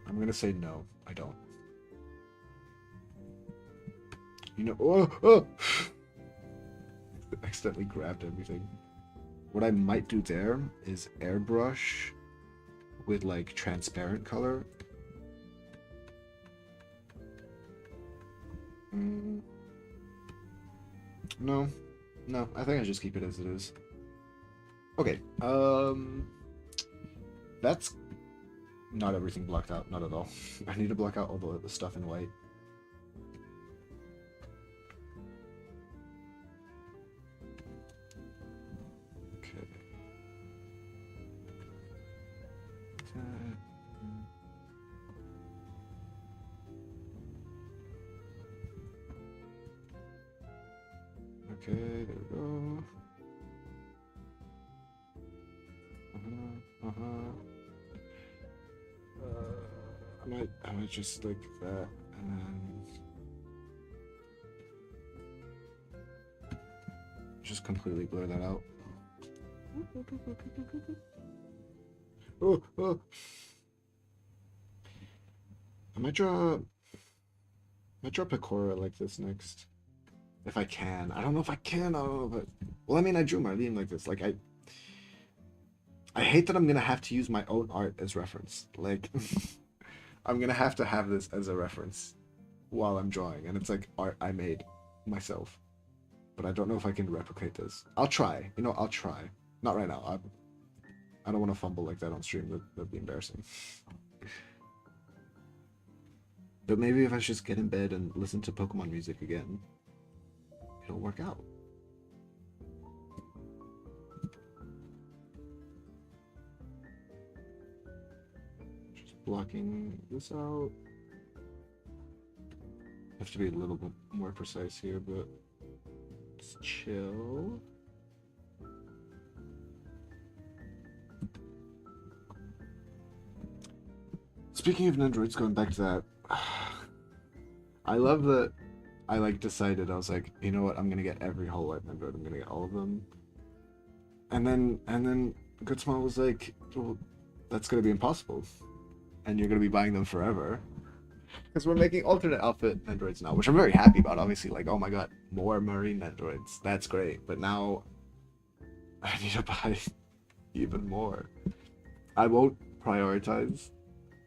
I'm gonna say no, I don't. You know, oh! Accidentally grabbed everything. What I might do there is airbrush with like transparent color. No, I think I just keep it as it is. Okay, that's not everything blocked out, not at all. I need to block out all the stuff in white. Okay. Okay, there we go. I might just like that, and then just completely blur that out. Oh! I might draw Pecora like this next. If I can. I don't know if I can, I don't know, but... Well, I mean, I drew Marlene like this. Like, I hate that I'm gonna have to use my own art as reference. Like, I'm gonna have to have this as a reference while I'm drawing, and it's like art I made myself. But I don't know if I can replicate this. I'll try. You know, I'll try. Not right now. I don't want to fumble like that on stream. That'd be embarrassing. But maybe if I just get in bed and listen to Pokemon music again, it'll work out. Just blocking this out. Have to be a little bit more precise here, but just chill. Speaking of Nendroids, going back to that, I love that I like decided, I was like, you know what, I'm gonna get every HoloLive Nendroid, I'm gonna get all of them. And then Goodsmall was like, well, that's gonna be impossible. And you're gonna be buying them forever. Because we're making alternate outfit Nendroids now, which I'm very happy about, obviously, like, oh my god, more marine Nendroids, that's great. But now, I need to buy even more. I won't prioritize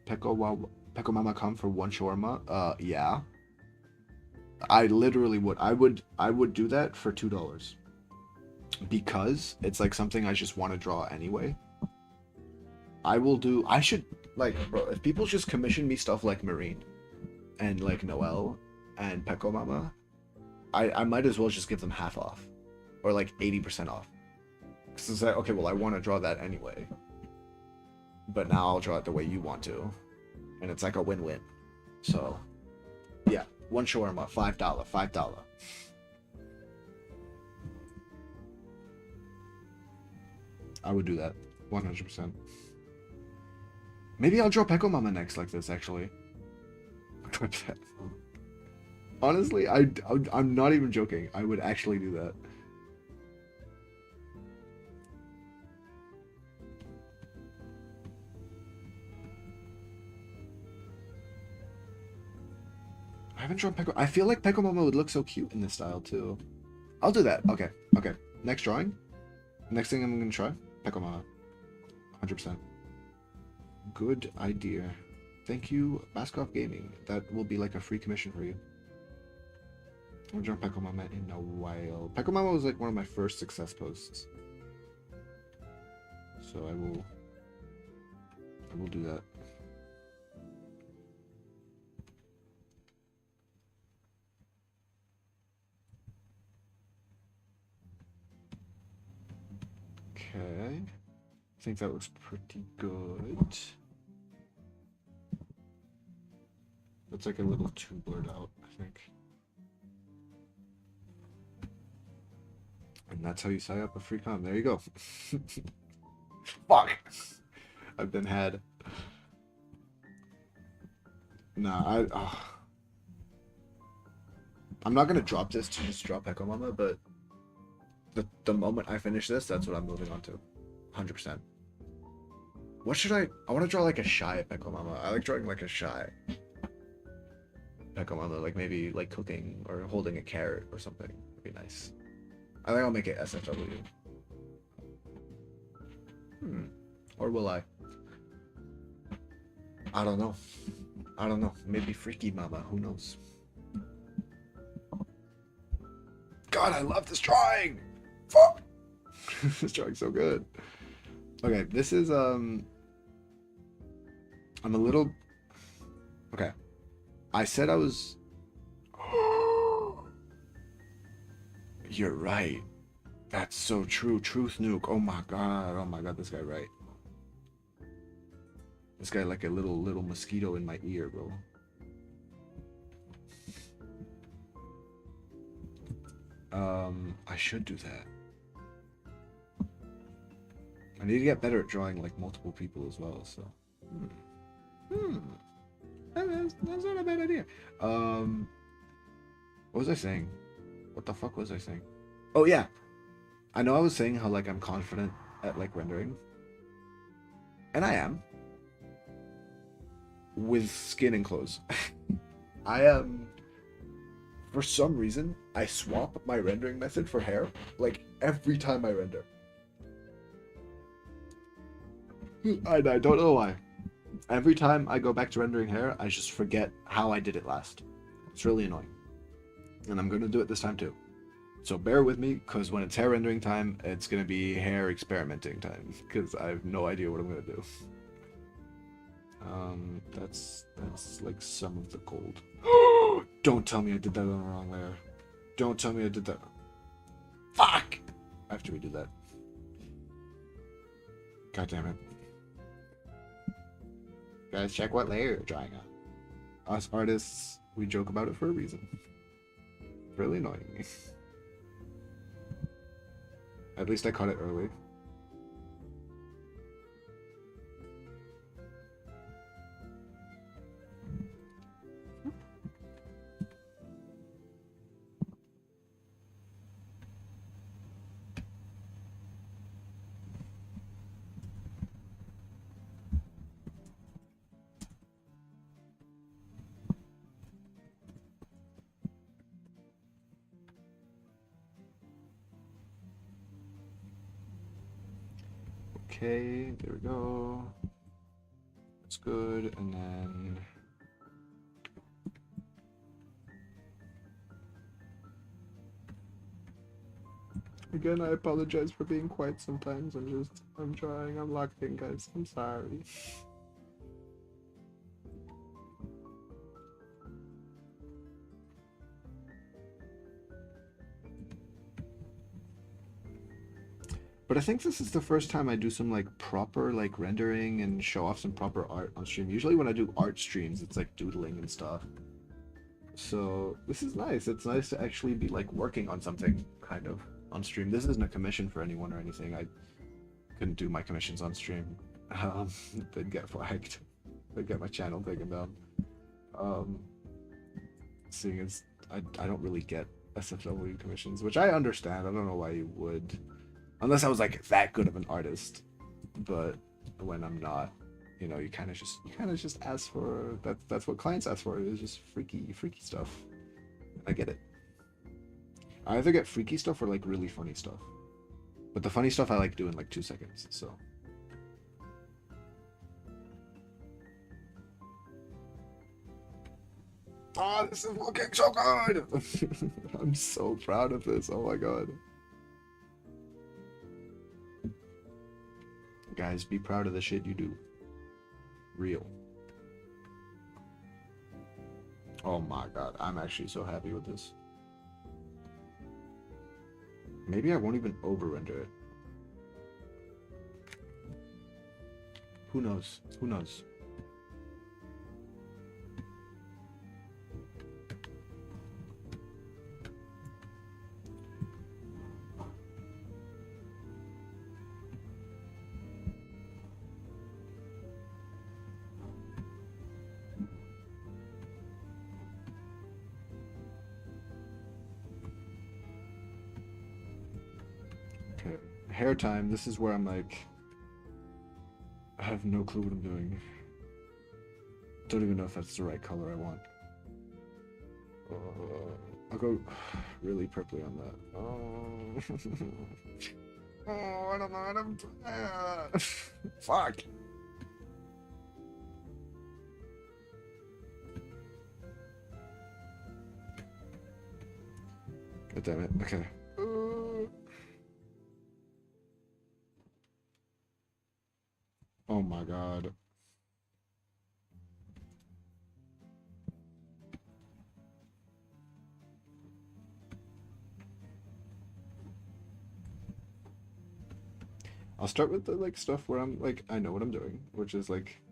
Peko Mama Come for one shawarma. Yeah. I literally would. I would do that for $2. Because it's like something I just want to draw anyway. I should, like, bro, if people just commission me stuff like Marine and like Noelle and Peko Mama, I might as well just give them half off. Or like 80% off. Because it's like, okay, well, I want to draw that anyway. But now I'll draw it the way you want to. And it's like a win-win. So, yeah. One shawarma, $5. I would do that. 100%. Maybe I'll draw Peko Mama next like this, actually. Honestly, I'm not even joking. I would actually do that. I haven't drawn Peko. I feel like Peko Mama would look so cute in this style, too. I'll do that. Okay. Okay. Next drawing. Next thing I'm going to try. Peko Mama. 100%. Good idea. Thank you, Baskov Gaming. That will be like a free commission for you. I haven't drawn Peko Mama in a while. Peko Mama was like one of my first success posts. So I will do that. Okay. I think that looks pretty good. That's like a little too blurred out, I think. And that's how you sign up a free com. There you go. Fuck! I've been had. Nah, I'm not gonna drop this to just drop Peko Mama, but the moment I finish this, that's what I'm moving on to. 100%. What should I want to draw like a shy Peko Mama. I like drawing like a shy Peko Mama, like maybe like cooking or holding a carrot or something. Would be nice. I think I'll make it SFW. Or will I? I don't know. I don't know. Maybe Freaky Mama. Who knows? God, I love this drawing! Fuck! This drawing's so good. Okay, this is, I'm a little... Okay. I said I was... You're right. That's so true. Truth Nuke. Oh my god, this guy right. This guy like a little mosquito in my ear, bro. I should do that. I need to get better at drawing like multiple people as well, so. That's not a bad idea. What was I saying? What the fuck was I saying? Oh yeah. I know I was saying how like I'm confident at like rendering. And I am. With skin and clothes. I am for some reason I swap my rendering method for hair like every time I render. I don't know why. Every time I go back to rendering hair, I just forget how I did it last. It's really annoying. And I'm going to do it this time too. So bear with me, because when it's hair rendering time, it's going to be hair experimenting time, because I have no idea what I'm going to do. That's like some of the gold. Don't tell me I did that on the wrong layer. Don't tell me I did that. Fuck! I have to redo that. God damn it. Guys, check what layer you're drawing on. Us artists, we joke about it for a reason. Really annoying me. At least I caught it early. Okay, there we go. That's good, and then... Again, I apologize for being quiet sometimes. I'm trying, I'm locked in, guys. I'm sorry. But I think this is the first time I do some like proper like rendering and show off some proper art on stream. Usually when I do art streams, it's like doodling and stuff. So this is nice. It's nice to actually be like working on something kind of on stream. This isn't a commission for anyone or anything. couldn't do my commissions on stream. Um, they'd get flagged. They'd get my channel taken down. Um, seeing as I don't really get SFW commissions, which I understand. I don't know why you would, unless I was like that good of an artist. But when I'm not, you know, you kind of just ask for that. That's what clients ask for. It's just freaky stuff. I get it. I either get freaky stuff or like really funny stuff. But the funny stuff I like do in like 2 seconds. So. Oh, this is looking so good! I'm so proud of this. Oh my god. Guys, be proud of the shit you do. Real. Oh my god, I'm actually so happy with this. Maybe I won't even over-render it. Who knows? Who knows? Hair time. This is where I'm like, I have no clue what I'm doing. Don't even know if that's the right color I want. I'll go really purpley on that. Oh, I don't know what I'm doing. Fuck. God damn it. Okay. Oh my god. I'll start with the like stuff where I'm like, I know what I'm doing, which is like,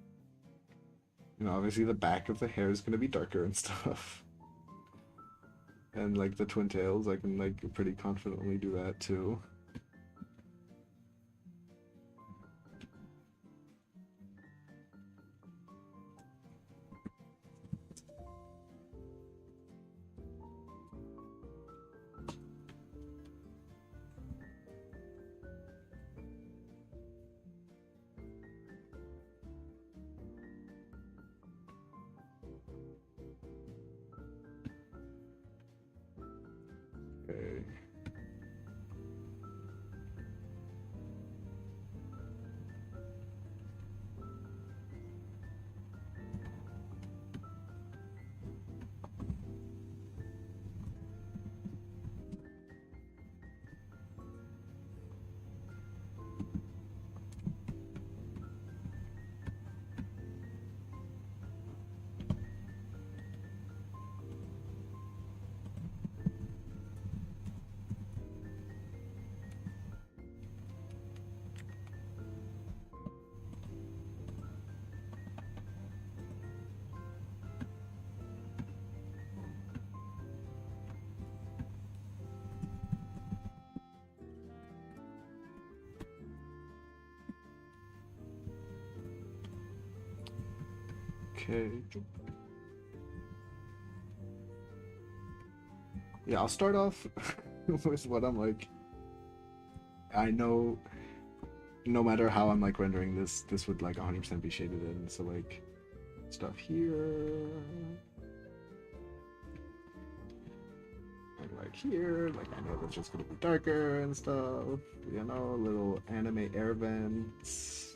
you know, obviously the back of the hair is gonna be darker and stuff. And like the twin tails, I can like pretty confidently do that too. Okay. Okay. Yeah, I'll start off with what I'm like. I know no matter how I'm like rendering this, this would like 100% be shaded in. So like stuff here. And like here, like I know that's just gonna be darker and stuff. You know, little anime air vents.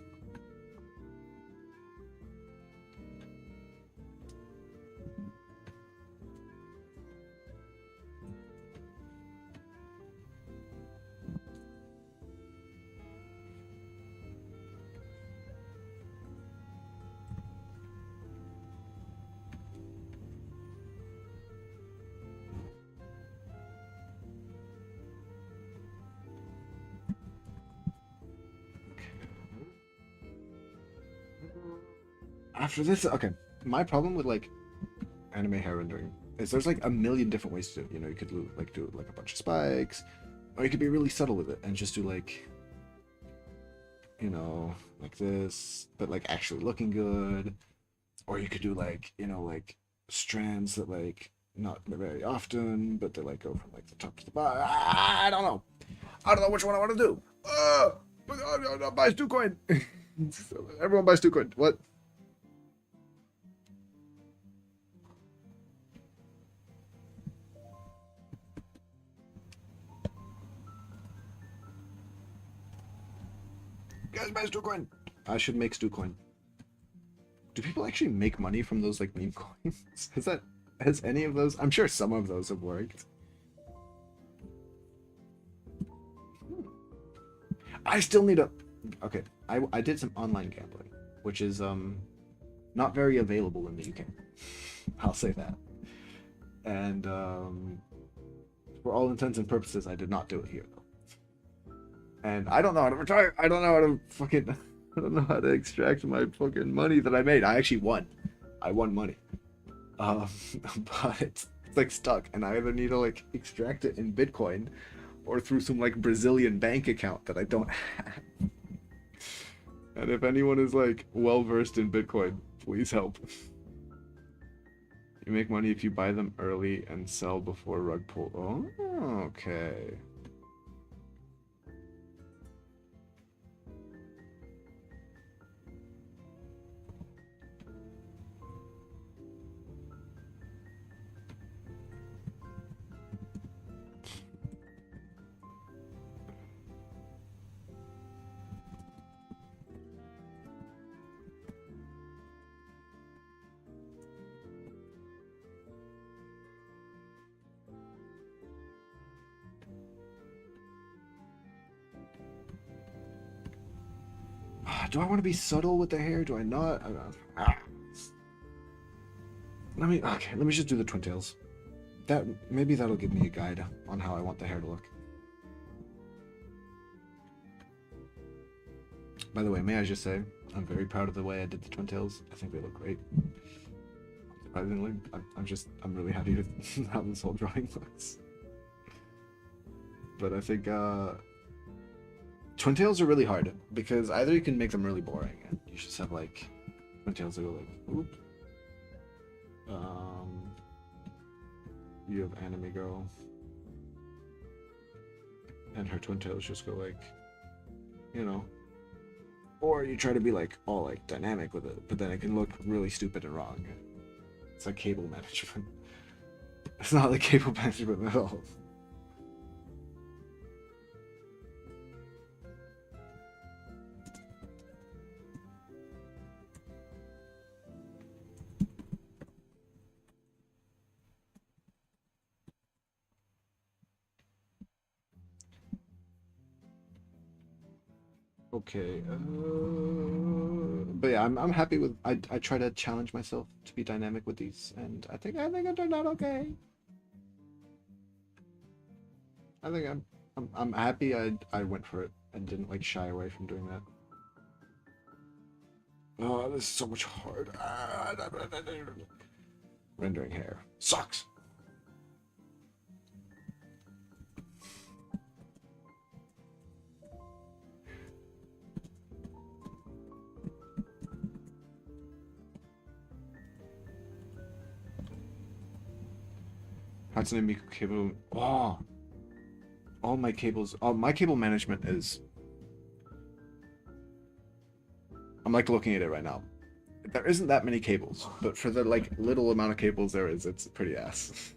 After this, okay, my problem with like anime hair rendering is there's like a million different ways to do it. You know, you could do like a bunch of spikes, or you could be really subtle with it and just do like you know, like this, but like actually looking good. Or you could do like, you know, like strands that like not very often, but they like go from like the top to the bottom. I don't know. I don't know which one I want to do. Buy Stu coin. Everyone buys Stu coin. What? Guys, buy Stu coin. I should make Stu coin. Do people actually make money from those like meme coins? Has any of those? I'm sure some of those have worked. I still need a. Okay, I did some online gambling, which is not very available in the UK. I'll say that. And for all intents and purposes, I did not do it here though. And I don't know how to retire. I don't know how to fucking. I don't know how to extract my fucking money that I made. I actually won. I won money. But it's like stuck, and I either need to like extract it in Bitcoin or through some like Brazilian bank account that I don't have. And if anyone is like well versed in Bitcoin, please help. You make money if you buy them early and sell before rug pull. Oh, okay. Do I want to be subtle with the hair? Do I not? Let me just do the twin tails. Maybe that'll give me a guide on how I want the hair to look. By the way, may I just say, I'm very proud of the way I did the twin tails. I think they look great. Surprisingly, I'm really happy with how this whole drawing looks. But I think twin tails are really hard because either you can make them really boring and you just have like twin tails that go like whoop. You have anime girl and her twin tails just go like, you know, or you try to be like all like dynamic with it, but then it can look really stupid and wrong. It's like cable management. It's not like cable management at all. Okay, but yeah, I'm happy with. I try to challenge myself to be dynamic with these, and I think I turned out okay. I think I'm happy I went for it and didn't like shy away from doing that. Oh, this is so much hard. Rendering hair sucks. Hatsune Miku cable. Oh, all my cables. Oh, my cable management is. I'm like looking at it right now. There isn't that many cables, but for the like little amount of cables there is, it's pretty ass.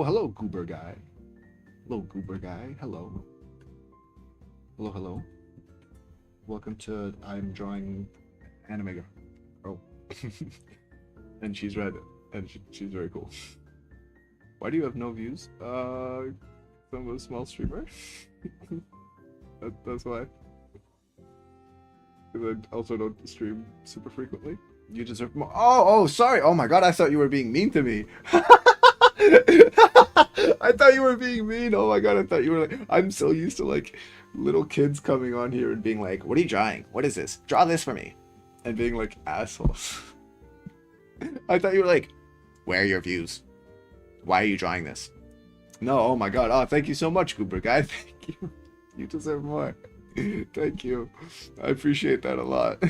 Hello, goober guy. Hello, goober guy. Hello. Hello. Welcome to I'm drawing anime girl. Oh. And she's red, and she's very cool. Why do you have no views? I'm a small streamer. That's why. Because I also don't stream super frequently. You deserve more. Oh, sorry. Oh my god, I thought you were being mean to me. I thought you were being mean. Oh my god, I thought you were like. I'm so used to like little kids coming on here and being like, "What are you drawing? What is this? Draw this for me," and being like assholes. I thought you were like, "Where are your views? Why are you drawing this?" No, oh my god. Oh, thank you so much, Goober guy. Thank you. You deserve more. Thank you. I appreciate that a lot.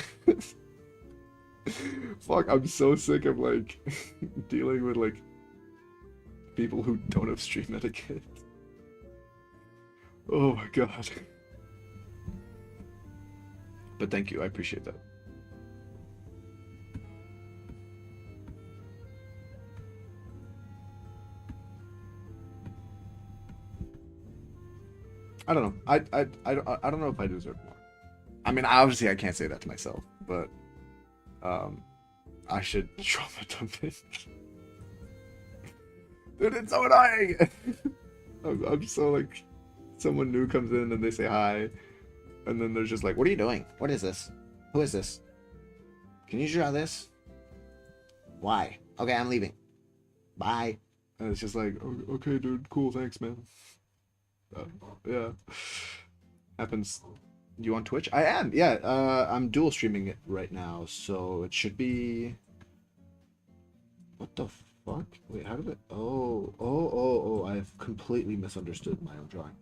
Fuck, I'm so sick of like dealing with like people who don't have stream etiquette. Oh my god. But thank you, I appreciate that. I don't know. I don't know if I deserve more. I mean, obviously I can't say that to myself, but I should trauma dump it. Dude, it's so annoying. I'm so like, someone new comes in and they say hi, and then they're just like, "What are you doing? What is this? Who is this? Can you draw this? Why? Okay, I'm leaving. Bye." And it's just like, okay, dude, cool, thanks, man. Yeah, happens. You on Twitch? I am. Yeah, I'm dual streaming it right now, so it should be. What the fuck? Wait, how did it? Oh! I've completely misunderstood my own drawing.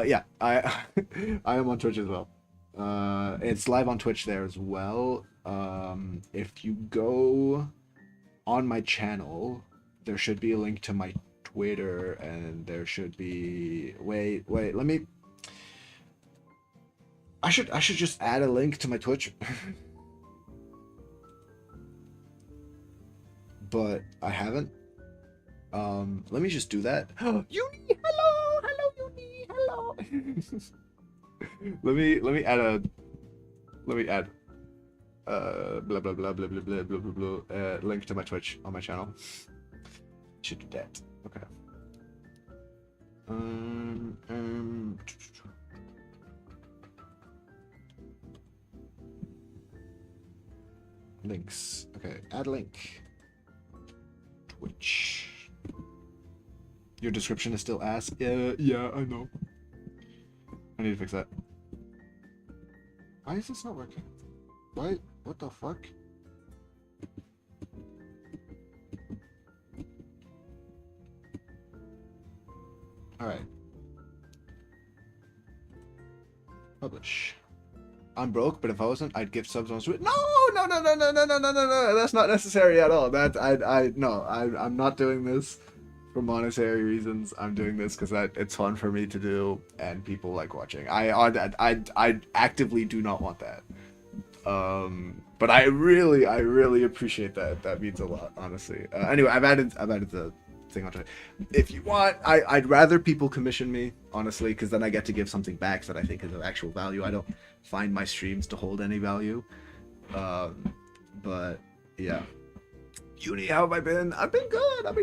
Yeah, I I am on Twitch as well. It's live on Twitch there as well. If you go on my channel, there should be a link to my Twitter, and there should be. Wait. Let me. I should just add a link to my Twitch. But I haven't. Let me just do that. Uni, hello, Uni, hello. let me add blah blah blah blah blah blah blah blah blah link to my Twitch on my channel. Should do that. Okay. Links. Okay, add link. Twitch. Your description is still ass. Yeah, I know. I need to fix that. Why is this not working? Why? What the fuck? Alright. Publish. I'm broke, but if I wasn't, I'd give subs on Switch. No! That's not necessary at all. I'm not doing this for monetary reasons. I'm doing this because it's fun for me to do, and people like watching. I actively do not want that. But I really appreciate that. That means a lot, honestly. Anyway, I've added the thing onto it. If you want, I'd rather people commission me, honestly, because then I get to give something back that I think is of actual value. I don't find my streams to hold any value. But yeah. Uni, how have I been? I've been good. I've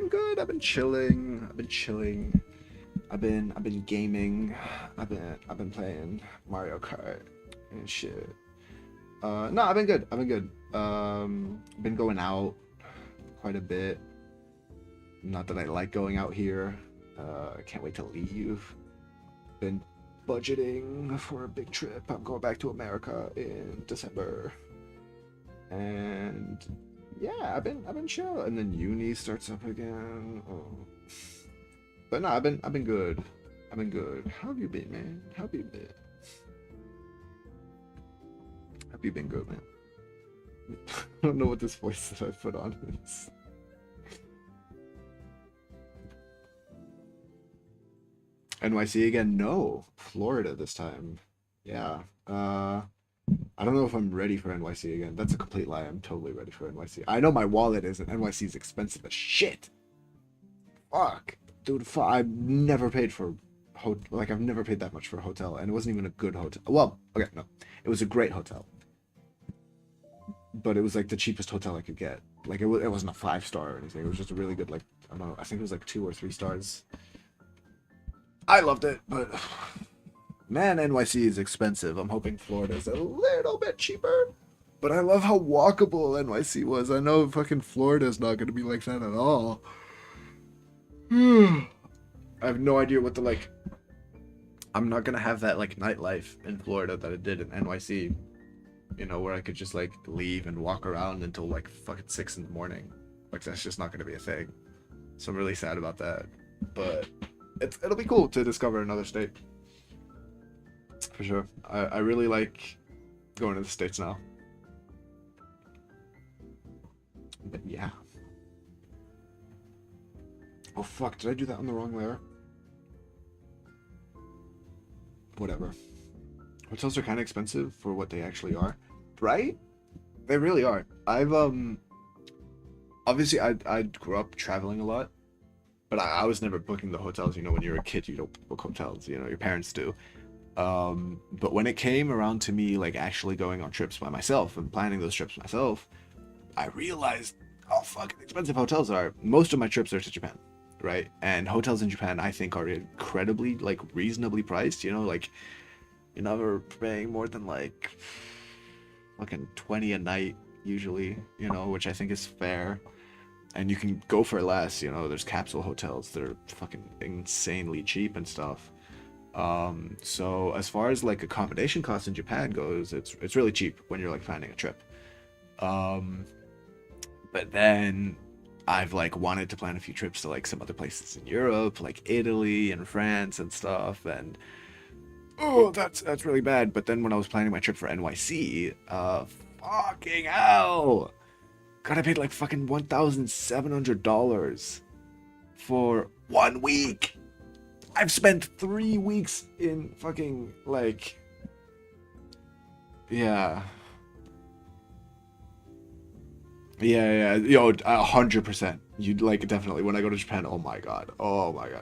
been chilling. I've been gaming. I've been playing Mario Kart and shit. No, I've been good. Been going out quite a bit. Not that I like going out here. I can't wait to leave. Been budgeting for a big trip. I'm going back to America in December. And yeah, I've been chill. And then uni starts up again. Oh. But no, I've been good. How have you been, man? How have you been? Have you been good, man? I don't know what this voice that I put on is. NYC again? No. Florida this time. Yeah. I don't know if I'm ready for NYC again. That's a complete lie. I'm totally ready for NYC. I know my wallet isn't. NYC is expensive as shit. Fuck. Dude, I've never paid for... I've never paid that much for a hotel, and it wasn't even a good hotel. Well, okay, no. It was a great hotel. But it was, like, the cheapest hotel I could get. Like, it wasn't a 5-star or anything. It was just a really good, like, I don't know. I think it was, like, 2 or 3 stars. I loved it, but... Man, NYC is expensive. I'm hoping Florida's a little bit cheaper. But I love how walkable NYC was. I know fucking Florida's not going to be like that at all. I have no idea what the like. I'm not gonna have that like nightlife in Florida that I did in NYC. You know, where I could just like leave and walk around until like fucking 6 in the morning. Like that's just not gonna be a thing. So I'm really sad about that. But it'll be cool to discover another state. For sure. I really like going to the States now. But yeah. Oh fuck, did I do that on the wrong layer? Whatever. Hotels are kind of expensive for what they actually are. Right? They really are. I've obviously I grew up traveling a lot, but I was never booking the hotels. You know, when you're a kid, you don't book hotels. You know, your parents do. But when it came around to me like actually going on trips by myself and planning those trips myself, I realized how fucking expensive hotels are. Most of my trips are to Japan, right? And hotels in Japan, I think, are incredibly like reasonably priced. You know, like you're never paying more than like fucking 20 a night usually. You know, which I think is fair. And you can go for less. You know, there's capsule hotels that are fucking insanely cheap and stuff. So as far as like accommodation costs in Japan goes, it's really cheap when you're like planning a trip. Um, but then I've like wanted to plan a few trips to like some other places in Europe, like Italy and France and stuff, and oh, that's really bad. But then when I was planning my trip for NYC, fucking hell, God, I paid like fucking $1,700 for 1 week. I've spent 3 weeks in fucking like, yeah, yeah, yo, 100%. You'd like definitely when I go to Japan. Oh my god.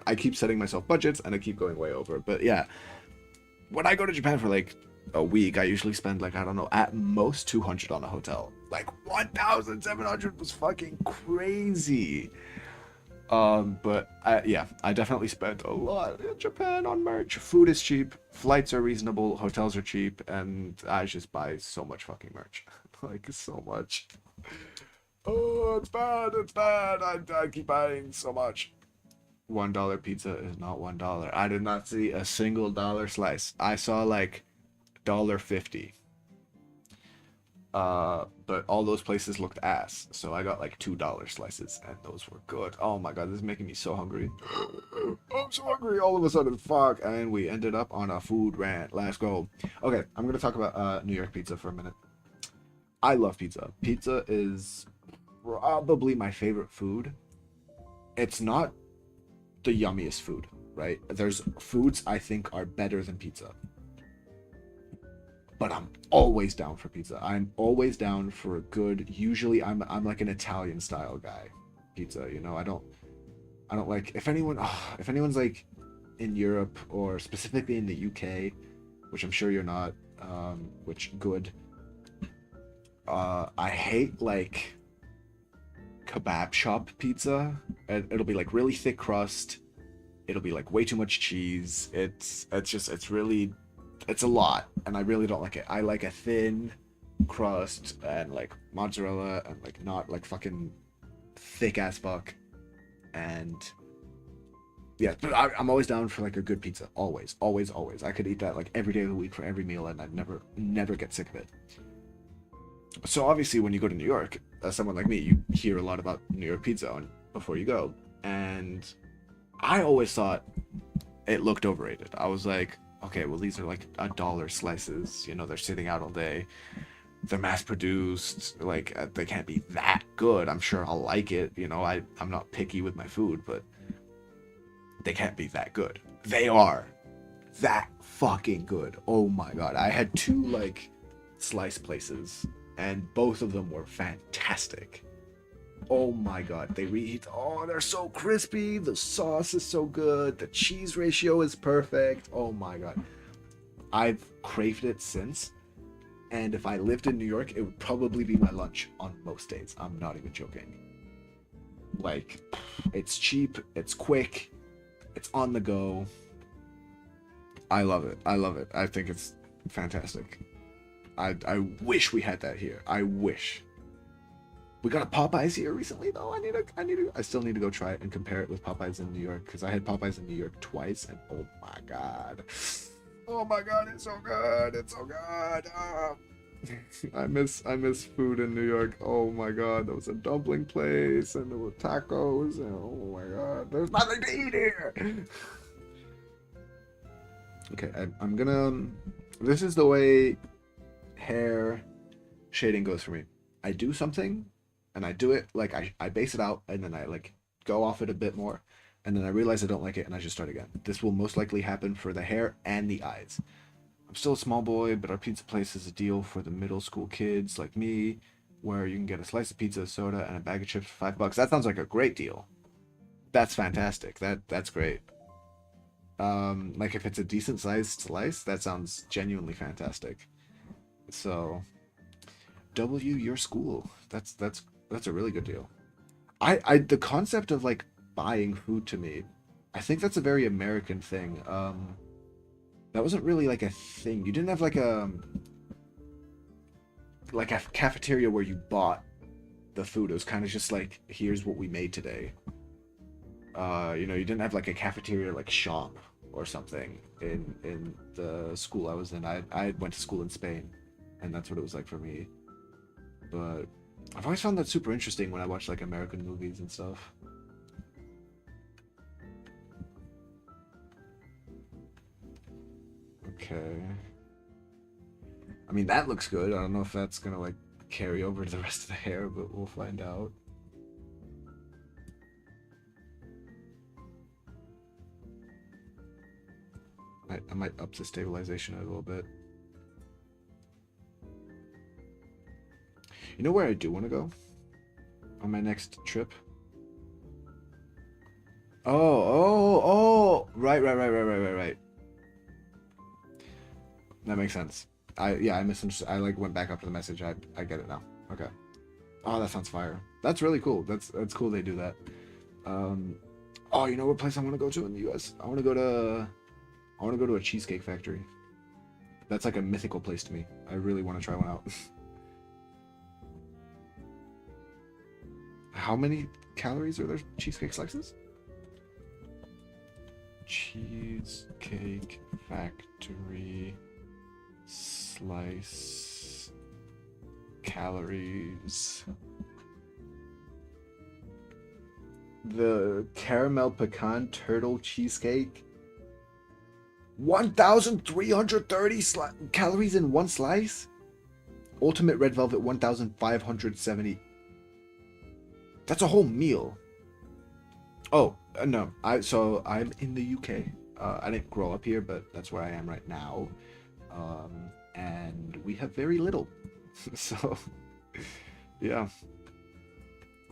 I keep setting myself budgets and I keep going way over. But yeah, when I go to Japan for like a week, I usually spend like I don't know, at most 200 on a hotel. Like 1,700 was fucking crazy. But yeah, I definitely spent a lot in Japan on merch. Food is cheap, flights are reasonable, hotels are cheap, and I just buy so much fucking merch. Like, so much. Oh, it's bad, it's bad. I keep buying so much. $1 pizza is not $1. I did not see a single dollar slice. I saw like $1.50. But all those places looked ass, so I got like $2 slices, and those were good. Oh my god, this is making me so hungry. I'm so hungry all of a sudden. Fuck, and we ended up on a food rant. Let's go. Okay, I'm gonna talk about New York pizza for a minute. I love pizza. Pizza is probably my favorite food. It's not the yummiest food, right? There's foods I think are better than pizza. But I'm always down for pizza. I'm always down for a good. Usually, I'm like an Italian style guy. Pizza, you know. I don't like if anyone's like in Europe or specifically in the UK, which I'm sure you're not. Which good. I hate like kebab shop pizza. It'll be like really thick crust. It'll be like way too much cheese. It's really it's a lot, and I really don't like it. I like a thin crust and like mozzarella and like not like fucking thick ass fuck. And yeah, but I'm always down for like a good pizza. Always, always, always. I could eat that like every day of the week for every meal, and I'd never get sick of it. So obviously, when you go to New York, as someone like me, you hear a lot about New York pizza before you go, and I always thought it looked overrated. I was like, okay, well, these are like $1 slices. You know, they're sitting out all day. They're mass produced. Like, they can't be that good. I'm sure I'll like it. You know, I'm not picky with my food, but they can't be that good. They are that fucking good. Oh my god. I had two like slice places, and both of them were fantastic. Oh my god, they're so crispy, the sauce is so good, the cheese ratio is perfect. Oh my god. I've craved it since, and if I lived in New York, it would probably be my lunch on most days. I'm not even joking. Like, it's cheap, it's quick, it's on the go. I love it. I love it. I think it's fantastic. I wish we had that here. I wish. We got a Popeyes here recently though. I still need to go try it and compare it with Popeyes in New York because I had Popeyes in New York twice and oh my god, it's so good, it's so good. Ah. I miss food in New York. Oh my god, there was a dumpling place and there were tacos and oh my god, there's nothing to eat here. Okay, I'm gonna. This is the way hair shading goes for me. I do something, and I do it like I base it out, and then I like go off it a bit more, and then I realize I don't like it, and I just start again. This will most likely happen for the hair and the eyes. I'm still a small boy, but our pizza place is a deal for the middle school kids like me, where you can get a slice of pizza, a soda, and a bag of chips for $5. That sounds like a great deal. That's fantastic. That's great. Like if it's a decent sized slice, that sounds genuinely fantastic. So, W your school. That's a really good deal. I the concept of like buying food to me, I think that's a very American thing. That wasn't really like a thing. You didn't have like a cafeteria where you bought the food. It was kind of just like, here's what we made today. You didn't have like a cafeteria like shop or something in the school I was in. I went to school in Spain, and that's what it was like for me. But I've always found that super interesting when I watch like American movies and stuff. Okay. I mean, that looks good. I don't know if that's gonna like carry over to the rest of the hair, but we'll find out. I might up the stabilization a little bit. You know where I do want to go on my next trip? Oh, right. That makes sense. I misunderstood. I like went back up to the message. I get it now. Okay. Oh, that sounds fire. That's really cool. That's cool they do that. Um, oh, you know what place I want to go to in the U.S.? I want to go to a cheesecake factory. That's like a mythical place to me. I really want to try one out. How many calories are there cheesecake slices? Cheesecake factory slice calories. The caramel pecan turtle cheesecake, 1,330 calories in one slice. Ultimate red velvet, 1,570. That's a whole meal. Oh, no. I'm in the UK. I didn't grow up here, but that's where I am right now. And we have very little. So, yeah.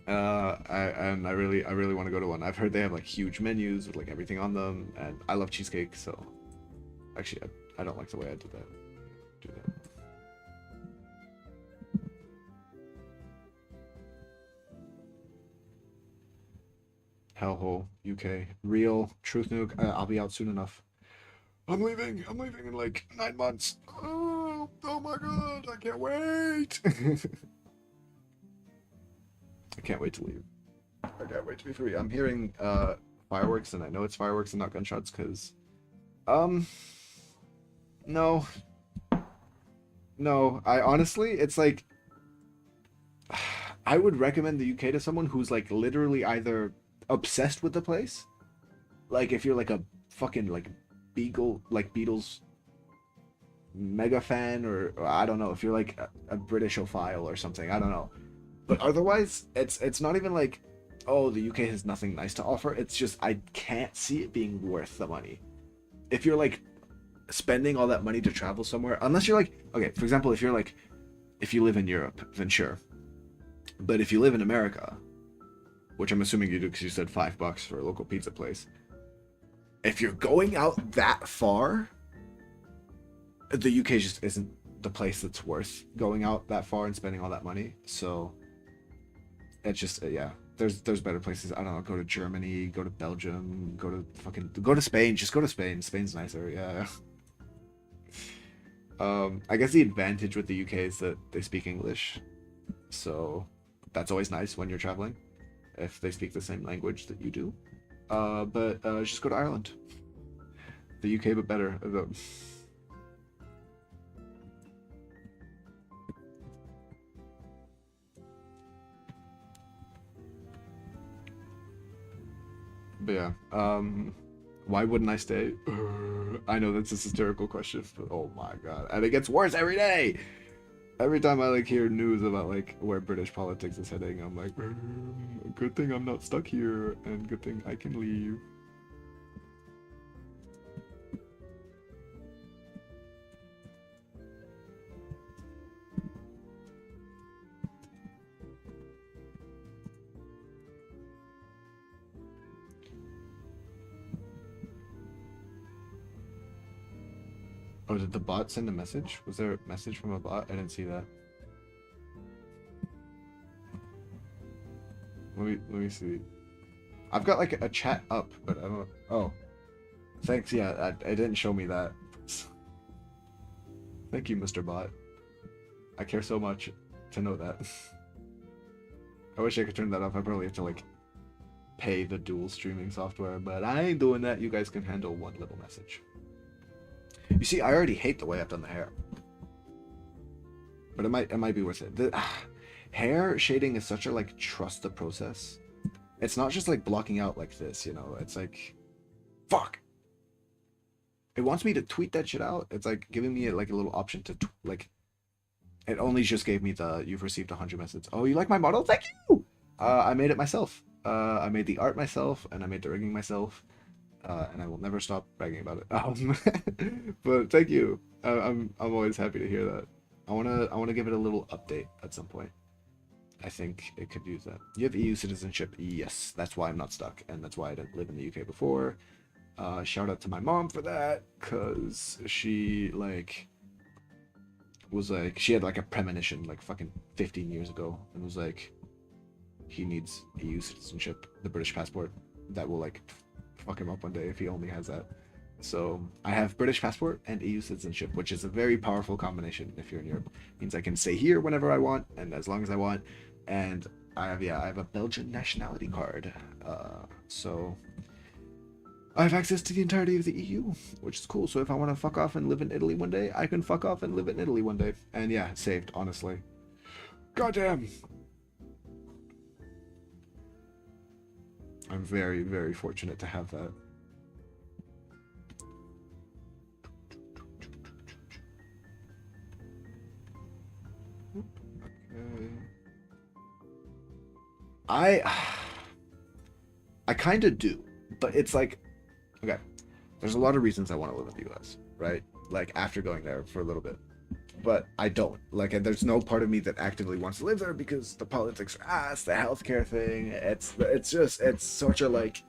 I really want to go to one. I've heard they have like huge menus with like everything on them, and I love cheesecake, so actually I don't like the way I do that. Hellhole, UK, real truth nuke. I'll be out soon enough. I'm leaving in like 9 months. Oh my god, I can't wait. I can't wait to leave. I can't wait to be free. I'm hearing fireworks, and I know it's fireworks and not gunshots, because no. No, I honestly, it's like I would recommend the UK to someone who's like literally either obsessed with the place, like if you're like a fucking like Beatles mega fan, or I don't know, if you're like a Britishophile or something, I don't know. But otherwise, it's not even like, oh, the UK has nothing nice to offer. It's just I can't see it being worth the money. If you're like spending all that money to travel somewhere, unless you're like, okay, for example, if you live in Europe, then sure. But if you live in America, which I'm assuming you do because you said $5 for a local pizza place, if you're going out that far, the UK just isn't the place that's worth going out that far and spending all that money. So it's just yeah, there's better places. I don't know, go to Germany, go to Belgium, go to Spain. Just go to Spain. Spain's nicer. Yeah. I guess the advantage with the UK is that they speak English, so That's always nice when you're traveling, if they speak the same language that you do. But just go to Ireland. The UK, but better. But yeah, why wouldn't I stay? I know that's a satirical question, but oh my god, and it gets worse every day. Every time I like hear news about like where British politics is heading, I'm like, good thing I'm not stuck here, and good thing I can leave. Oh, did the bot send a message? Was there a message from a bot? I didn't see that. Let me see. I've got like a chat up, but I don't. Oh, thanks. Yeah, it didn't show me that. Thank you, Mr. Bot. I care so much to know that. I wish I could turn that off. I probably have to like pay the dual streaming software, but I ain't doing that. You guys can handle one little message. You see, I already hate the way I've done the hair, but it might be worth it. The hair shading is such a like trust the process. It's not just like blocking out like this, you know. It's like, fuck. It wants me to tweet that shit out. It's like giving me like a little option to like. It only just gave me the you've received 100 messages. Oh, you like my model? Thank you. I made it myself. I made the art myself, and I made the rigging myself. And I will never stop bragging about it. But thank you. I'm always happy to hear that. I wanna give it a little update at some point. I think it could use that. You have EU citizenship. Yes, that's why I'm not stuck, and that's why I didn't live in the UK before. Shout out to my mom for that, cause she like was like she had like a premonition like fucking 15 years ago, and was like, he needs EU citizenship, the British passport that will like fuck him up one day if he only has that. So I have British passport and EU citizenship, which is a very powerful combination if you're in Europe. It means I can stay here whenever I want and as long as I want. And I have a Belgian nationality card. So I have access to the entirety of the EU, which is cool. So if I want to fuck off and live in Italy one day, I can fuck off and live in Italy one day. And yeah, saved, honestly. Goddamn. I'm very, very fortunate to have that. Okay. I kind of do, but it's like, okay, there's a lot of reasons I want to live in the US, right? Like after going there for a little bit, but I don't. Like, there's no part of me that actively wants to live there because the politics are ass, the healthcare thing. It's such a like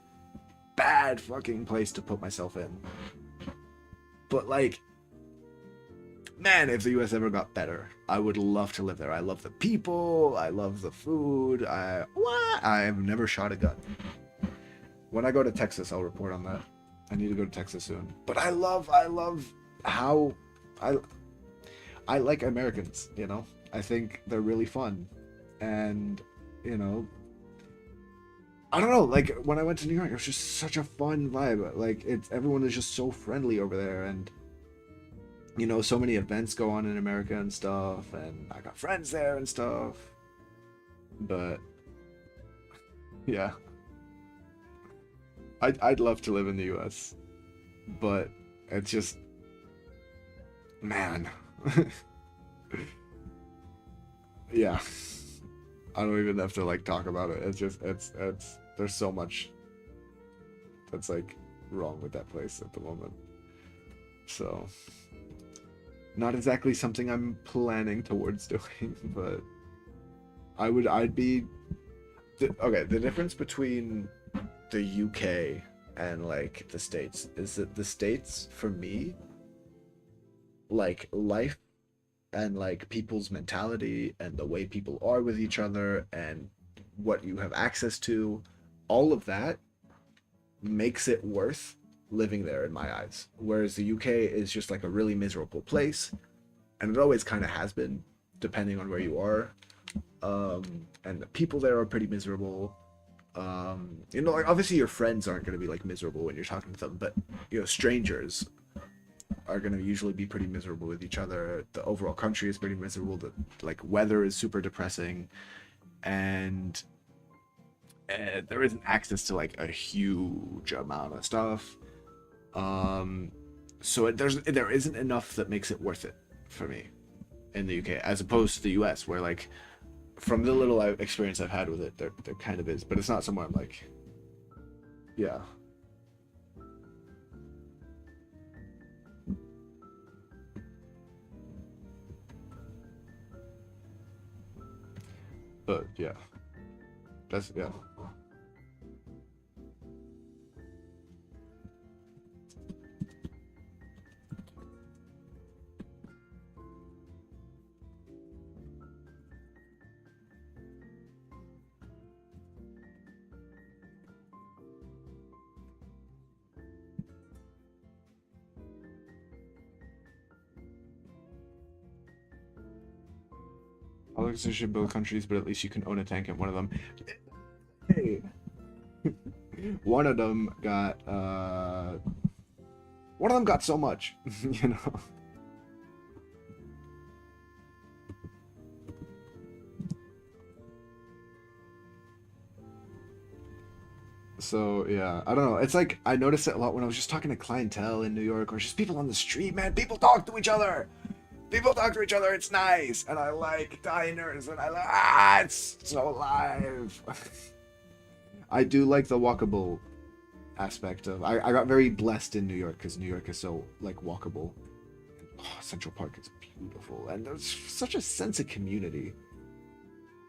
bad fucking place to put myself in. But like, man, if the US ever got better, I would love to live there. I love the people, I love the food. I've never shot a gun. When I go to Texas, I'll report on that. I need to go to Texas soon. But I love how I like Americans, you know? I think they're really fun. And, you know, I don't know, like when I went to New York, it was just such a fun vibe. Like everyone is just so friendly over there, and you know, so many events go on in America and stuff, and I got friends there and stuff. But yeah, I'd love to live in the US, but it's just, man. Yeah, I don't even have to like talk about it. It's just it's there's so much that's like wrong with that place at the moment. So not exactly something I'm planning towards doing, but I'd be okay. The difference between the UK and like the States is that the States, for me, like life and like people's mentality and the way people are with each other and what you have access to, all of that makes it worth living there in my eyes. Whereas the UK is just like a really miserable place, and it always kind of has been, depending on where you are. And the people there are pretty miserable. You know, like obviously your friends aren't going to be like miserable when you're talking to them, but you know, strangers are going to usually be pretty miserable with each other. The overall country is pretty miserable. The like weather is super depressing, and there isn't access to like a huge amount of stuff. Um, so there isn't enough that makes it worth it for me in the UK, as opposed to the US, where like from the little experience I've had with it, there kind of is, but it's not somewhere I'm like, yeah. But yeah, that's yeah. Politics should build countries, but at least you can own a tank in one of them. Hey, one of them got one of them got so much, you know. So yeah, I don't know. It's like I noticed it a lot when I was just talking to clientele in New York or just people on the street. Man, people talk to each other. People talk to each other. It's nice, and I like diners, and I like it's so alive. I do like the walkable aspect of. I got very blessed in New York because New York is so like walkable. Oh, Central Park is beautiful, and there's such a sense of community.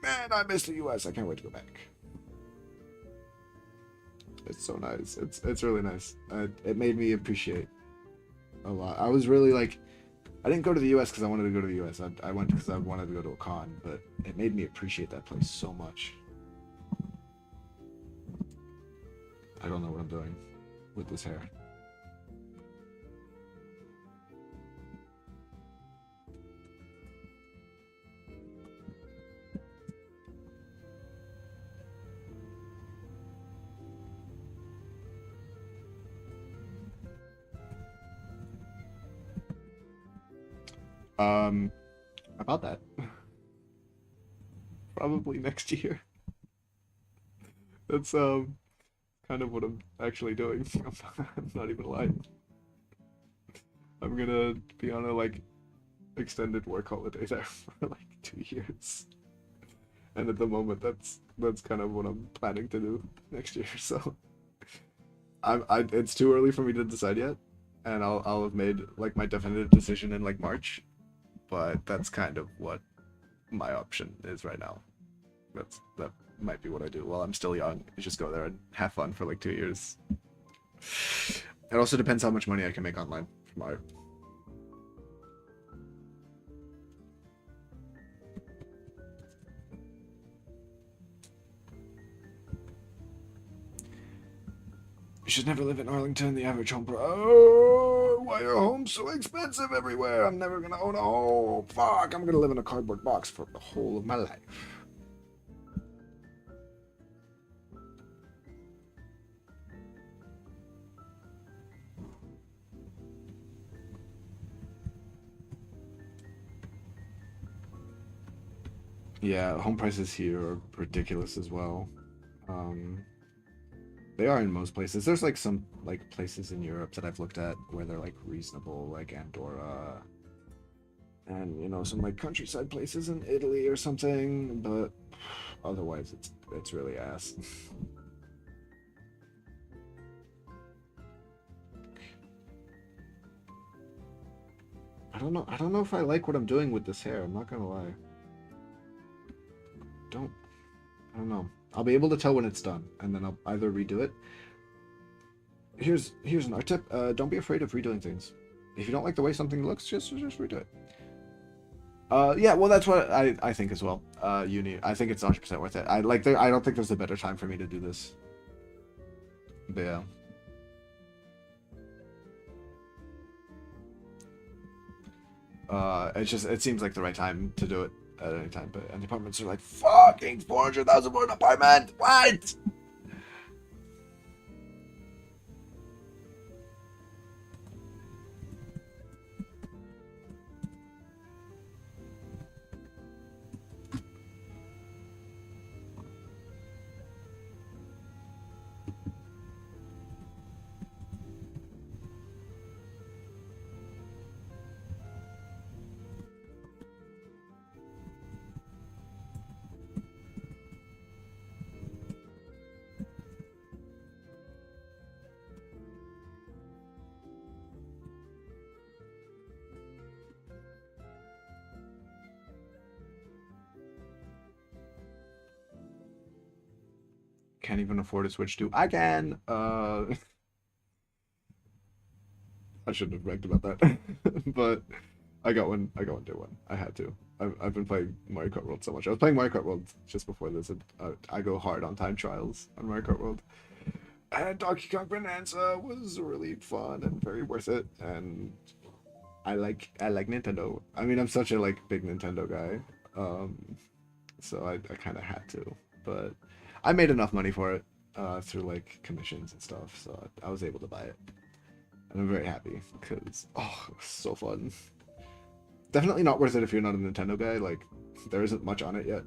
Man, I miss the U.S. I can't wait to go back. It's so nice. It's really nice. It made me appreciate a lot. I was really like, I didn't go to the U.S. because I wanted to go to the U.S. I went because I wanted to go to a con, but it made me appreciate that place so much. I don't know what I'm doing with this hair. Um, about that. Probably next year. That's kind of what I'm actually doing. I'm not even lying. I'm gonna be on a like extended work holiday there for like 2 years. And at the moment that's kind of what I'm planning to do next year. So I it's too early for me to decide yet. And I'll have made like my definitive decision in like March. But that's kind of what my option is right now. That might be what I do while I'm still young. Is just go there and have fun for like 2 years. It also depends how much money I can make online from art. You should never live in Arlington. The average home. Oh, why are homes so expensive everywhere? I'm never gonna own a home. Fuck, I'm gonna live in a cardboard box for the whole of my life. Yeah, home prices here are ridiculous as well. Um, they are in most places. There's like some like places in Europe that I've looked at where they're like reasonable, like Andorra, and you know some like countryside places in Italy or something. But otherwise, it's really ass. I don't know. I don't know if I like what I'm doing with this hair. I'm not gonna lie. Don't. I don't know. I'll be able to tell when it's done, and then I'll either redo it. Here's an art tip. Don't be afraid of redoing things. If you don't like the way something looks, just redo it. Yeah, well, that's what I think as well. Uni, I think it's 100% worth it. I like. I don't think there's a better time for me to do this. But yeah. It seems like the right time to do it. at any time. But and the apartments are like fucking 400,000 for an apartment. What? Can't even afford a Switch 2. I can. I shouldn't have bragged about that, but I got one. I got one day one. I had to. I've been playing Mario Kart World so much. I was playing Mario Kart World just before this. And, I go hard on time trials on Mario Kart World. And Donkey Kong Bonanza was really fun and very worth it. And I like Nintendo. I mean, I'm such a like big Nintendo guy. So I kind of had to, but I made enough money for it through like commissions and stuff, so I was able to buy it, and I'm very happy because oh, it was so fun. Definitely not worth it if you're not a Nintendo guy. Like, there isn't much on it yet,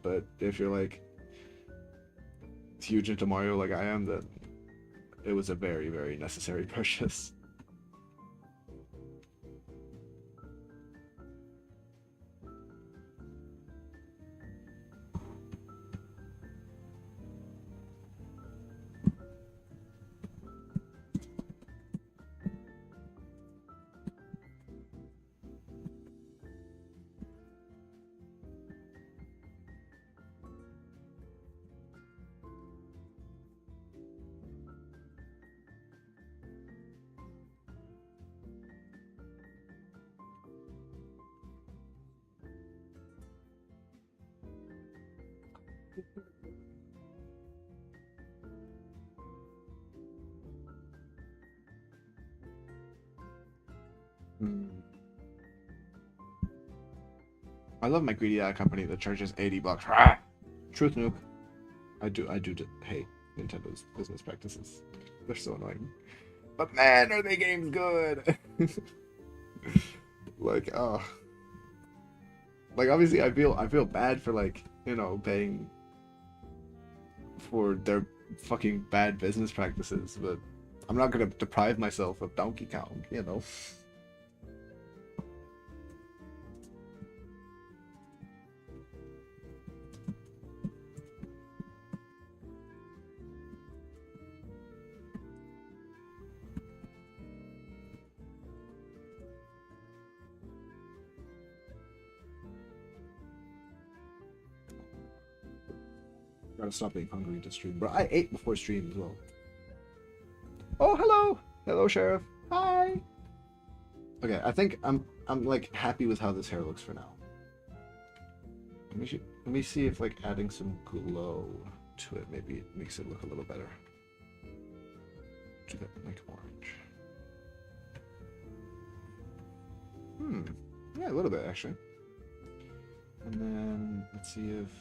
but if you're like huge into Mario like I am, then it was a very, very necessary purchase. Hmm. I love my greedy ad company that charges $80. Ah! Truth nuke. I do hate Nintendo's business practices. They're so annoying. But man, are they games good? Like, oh, like obviously I feel bad for like, you know, paying for their fucking bad business practices, but I'm not gonna deprive myself of Donkey Kong, you know. Gotta stop being hungry to stream, bro. I ate before stream as well. Oh, hello, hello, Sheriff. Hi. Okay, I think I'm like happy with how this hair looks for now. Let me see if like adding some glow to it maybe makes it look a little better. Do that like orange. Yeah, a little bit actually. And then let's see if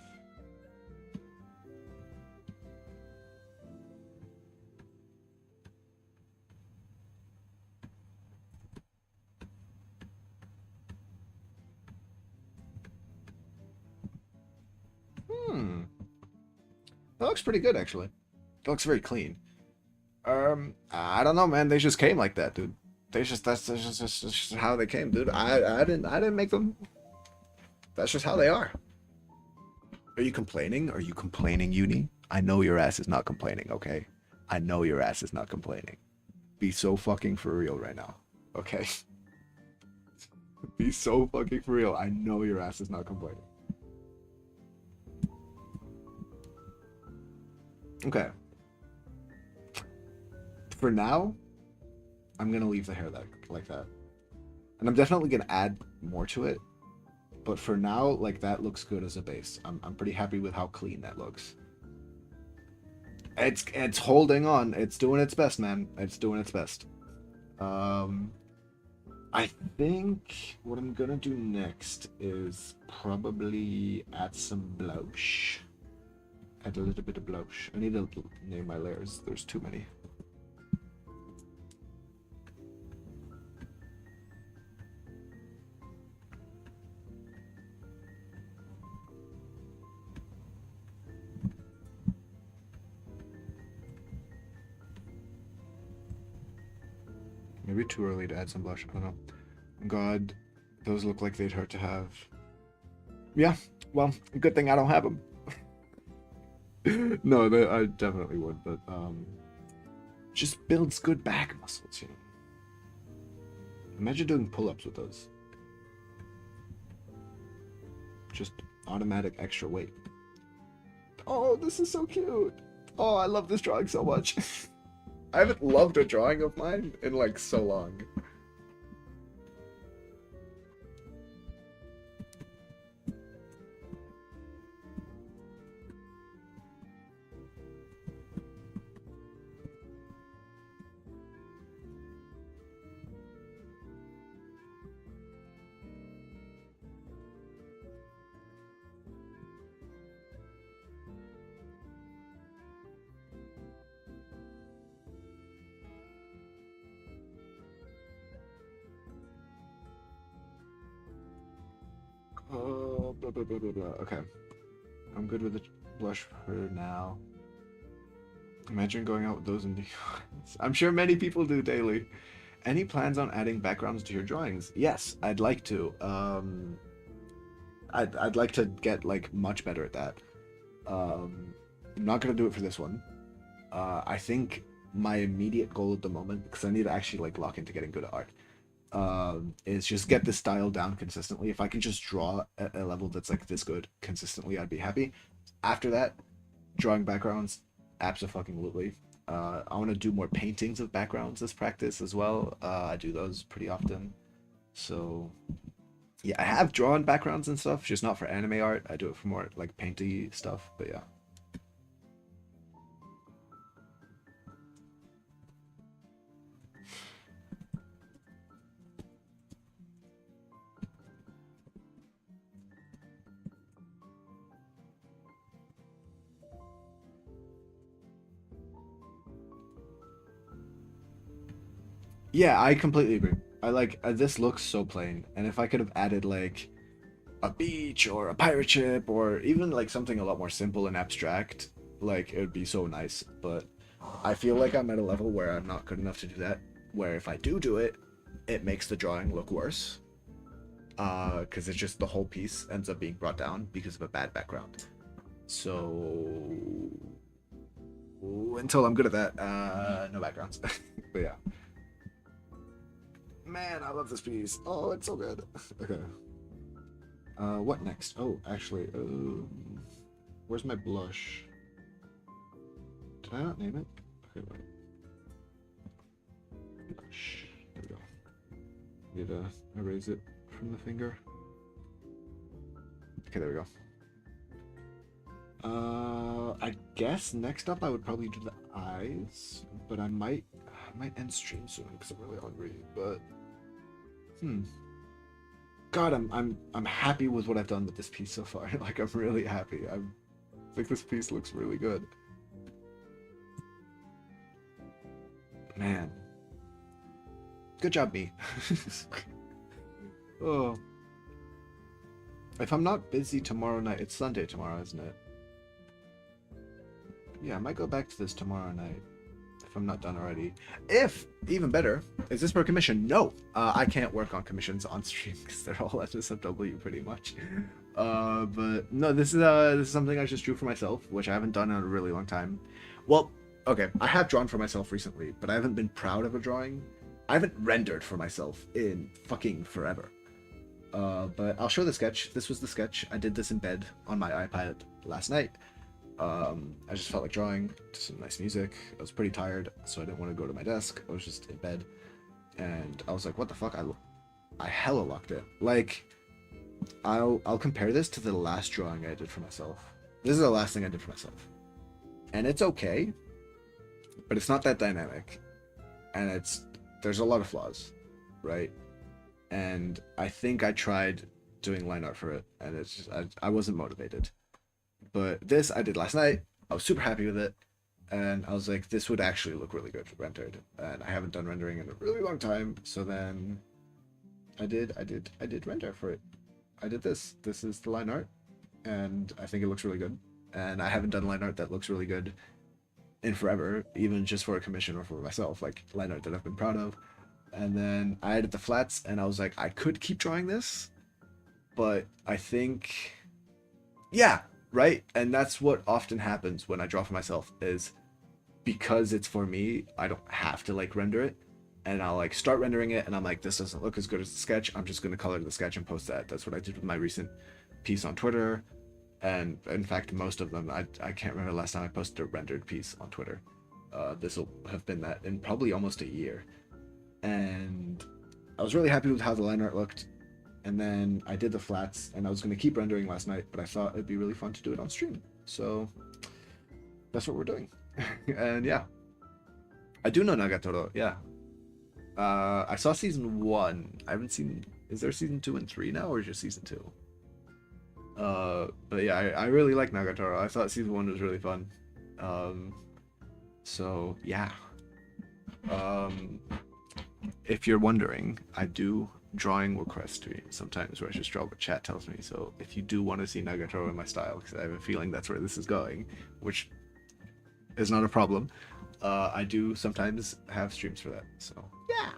that looks pretty good actually. It looks very clean. I don't know, man. They just came like that, dude. That's just how they came, dude. I didn't make them. That's just how they are. Are you complaining? Are you complaining, Uni? I know your ass is not complaining, okay? I know your ass is not complaining. Be so fucking for real right now, okay? Be so fucking for real. I know your ass is not complaining. Okay. For now, I'm gonna leave the hair like that. And I'm definitely gonna add more to it. But for now, like that looks good as a base. I'm pretty happy with how clean that looks. It's holding on. It's doing its best, man. It's doing its best. I I think what I'm gonna do next is probably add some blush. Add a little bit of blush. I need to name my layers. There's too many. Maybe too early to add some blush. I don't know. God, those look like they'd hurt to have. Yeah, well, good thing I don't have them. No, I definitely would, but just builds good back muscles, you know. Imagine doing pull-ups with those. Just automatic extra weight. Oh, this is so cute. Oh, I love this drawing so much. I haven't loved a drawing of mine in like so long. Oh, blah, blah, blah, blah, blah. Okay. I'm good with the blush for now. Imagine going out with those in the I'm sure many people do daily. Any plans on adding backgrounds to your drawings? Yes, I'd like to. I'd like to get like much better at that. I'm not gonna do it for this one. I think my immediate goal at the moment, because I need to actually like lock into getting good at art, is just get the style down consistently. If I can just draw at a level that's like this good consistently, I'd be happy. After that, drawing backgrounds, absolutely. I want to do more paintings of backgrounds as practice as well. I do those pretty often. So yeah, I have drawn backgrounds and stuff, just not for anime art. I do it for more like painty stuff, but yeah. Yeah, I completely agree. I like this looks so plain, and if I could have added like a beach or a pirate ship or even like something a lot more simple and abstract, like it would be so nice. But I feel like I'm at a level where I'm not good enough to do that. Where if I do it, it makes the drawing look worse. Because it's just the whole piece ends up being brought down because of a bad background. So until I'm good at that, no backgrounds. But yeah. Man, I love this piece. Oh, it's so good. Okay. What next? Oh, actually, where's my blush? Did I not name it? Okay, wait. Blush. There we go. Need to erase it from the finger. Okay, there we go. I guess next up I would probably do the eyes, but I might end stream soon because I'm really hungry. But God, I'm happy with what I've done with this piece so far. Like I'm really happy. I think this piece looks really good. Man, good job, me. Oh, if I'm not busy tomorrow night, it's Sunday tomorrow, isn't it? Yeah, I might go back to this tomorrow night if I'm not done already. If, even better, is this per commission? No, I can't work on commissions on stream because they're all SSFW pretty much. But no, this is something I just drew for myself, which I haven't done in a really long time. Well, okay, I have drawn for myself recently, but I haven't been proud of a drawing. I haven't rendered for myself in fucking forever. But I'll show the sketch. This was the sketch. I did this in bed on my iPad last night. I just felt like drawing to some nice music. I was pretty tired, so I didn't want to go to my desk. I was just in bed, and I was like, "What the fuck?" I hella locked it. Like, I'll compare this to the last drawing I did for myself. This is the last thing I did for myself, and it's okay, but it's not that dynamic, and there's a lot of flaws, right? and I think I tried doing line art for it, and it's just I wasn't motivated. But this I did last night. I was super happy with it, and I was like, this would actually look really good rendered, and I haven't done rendering in a really long time. So then I did render for it. I did this. This is the line art, and I think it looks really good. And I haven't done line art that looks really good in forever, even just for a commission or for myself, like line art that I've been proud of. And then I added the flats, and I was like, I could keep drawing this, but I think, yeah, right. And that's what often happens when I draw for myself is because it's for me, I don't have to like render it. And I'll like start rendering it, and I'm like, this doesn't look as good as the sketch. I'm just gonna color the sketch and post that. That's what I did with my recent piece on Twitter. And in fact, most of them, I can't remember the last time I posted a rendered piece on Twitter. This will have been that in probably almost a year. And I was really happy with how the line art looked. And then I did the flats, and I was going to keep rendering last night, but I thought it'd be really fun to do it on stream. So that's what we're doing. And yeah, I do know Nagatoro. Yeah. I saw season 1. I haven't seen. Is there season 2 and 3 now, or just season 2? But yeah, I really like Nagatoro. I thought season 1 was really fun. So yeah. If you're wondering, I do drawing request stream sometimes where I just draw what chat tells me. So if you do want to see Nagatoro in my style, because I have a feeling that's where this is going, which is not a problem, I do sometimes have streams for that. So yeah.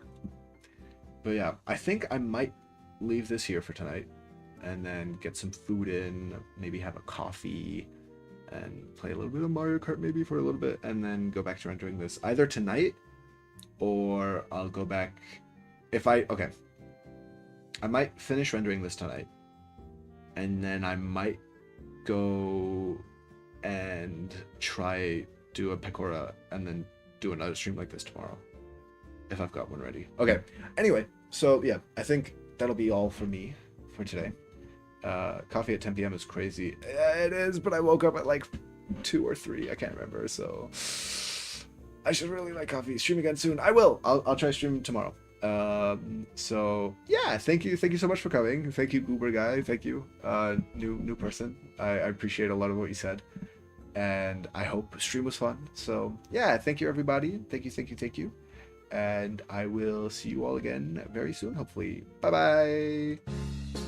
But yeah, I think I might leave this here for tonight, and then get some food in, maybe have a coffee, and play a little bit of Mario Kart maybe for a little bit, and then go back to rendering this either tonight, or I'll go back okay. I might finish rendering this tonight, and then I might go and try do a Pecora, and then do another stream like this tomorrow, if I've got one ready. Okay, anyway, so yeah, I think that'll be all for me for today. Coffee at 10 p.m. is crazy. It is, but I woke up at like 2 or 3. I can't remember, so I should really like coffee. Stream again soon. I will. I'll try stream tomorrow. So yeah, thank you so much for coming. Thank you, Goober guy. Thank you, new person. I appreciate a lot of what you said, and I hope stream was fun. So yeah, thank you everybody. Thank you, and I will see you all again very soon, hopefully. Bye bye.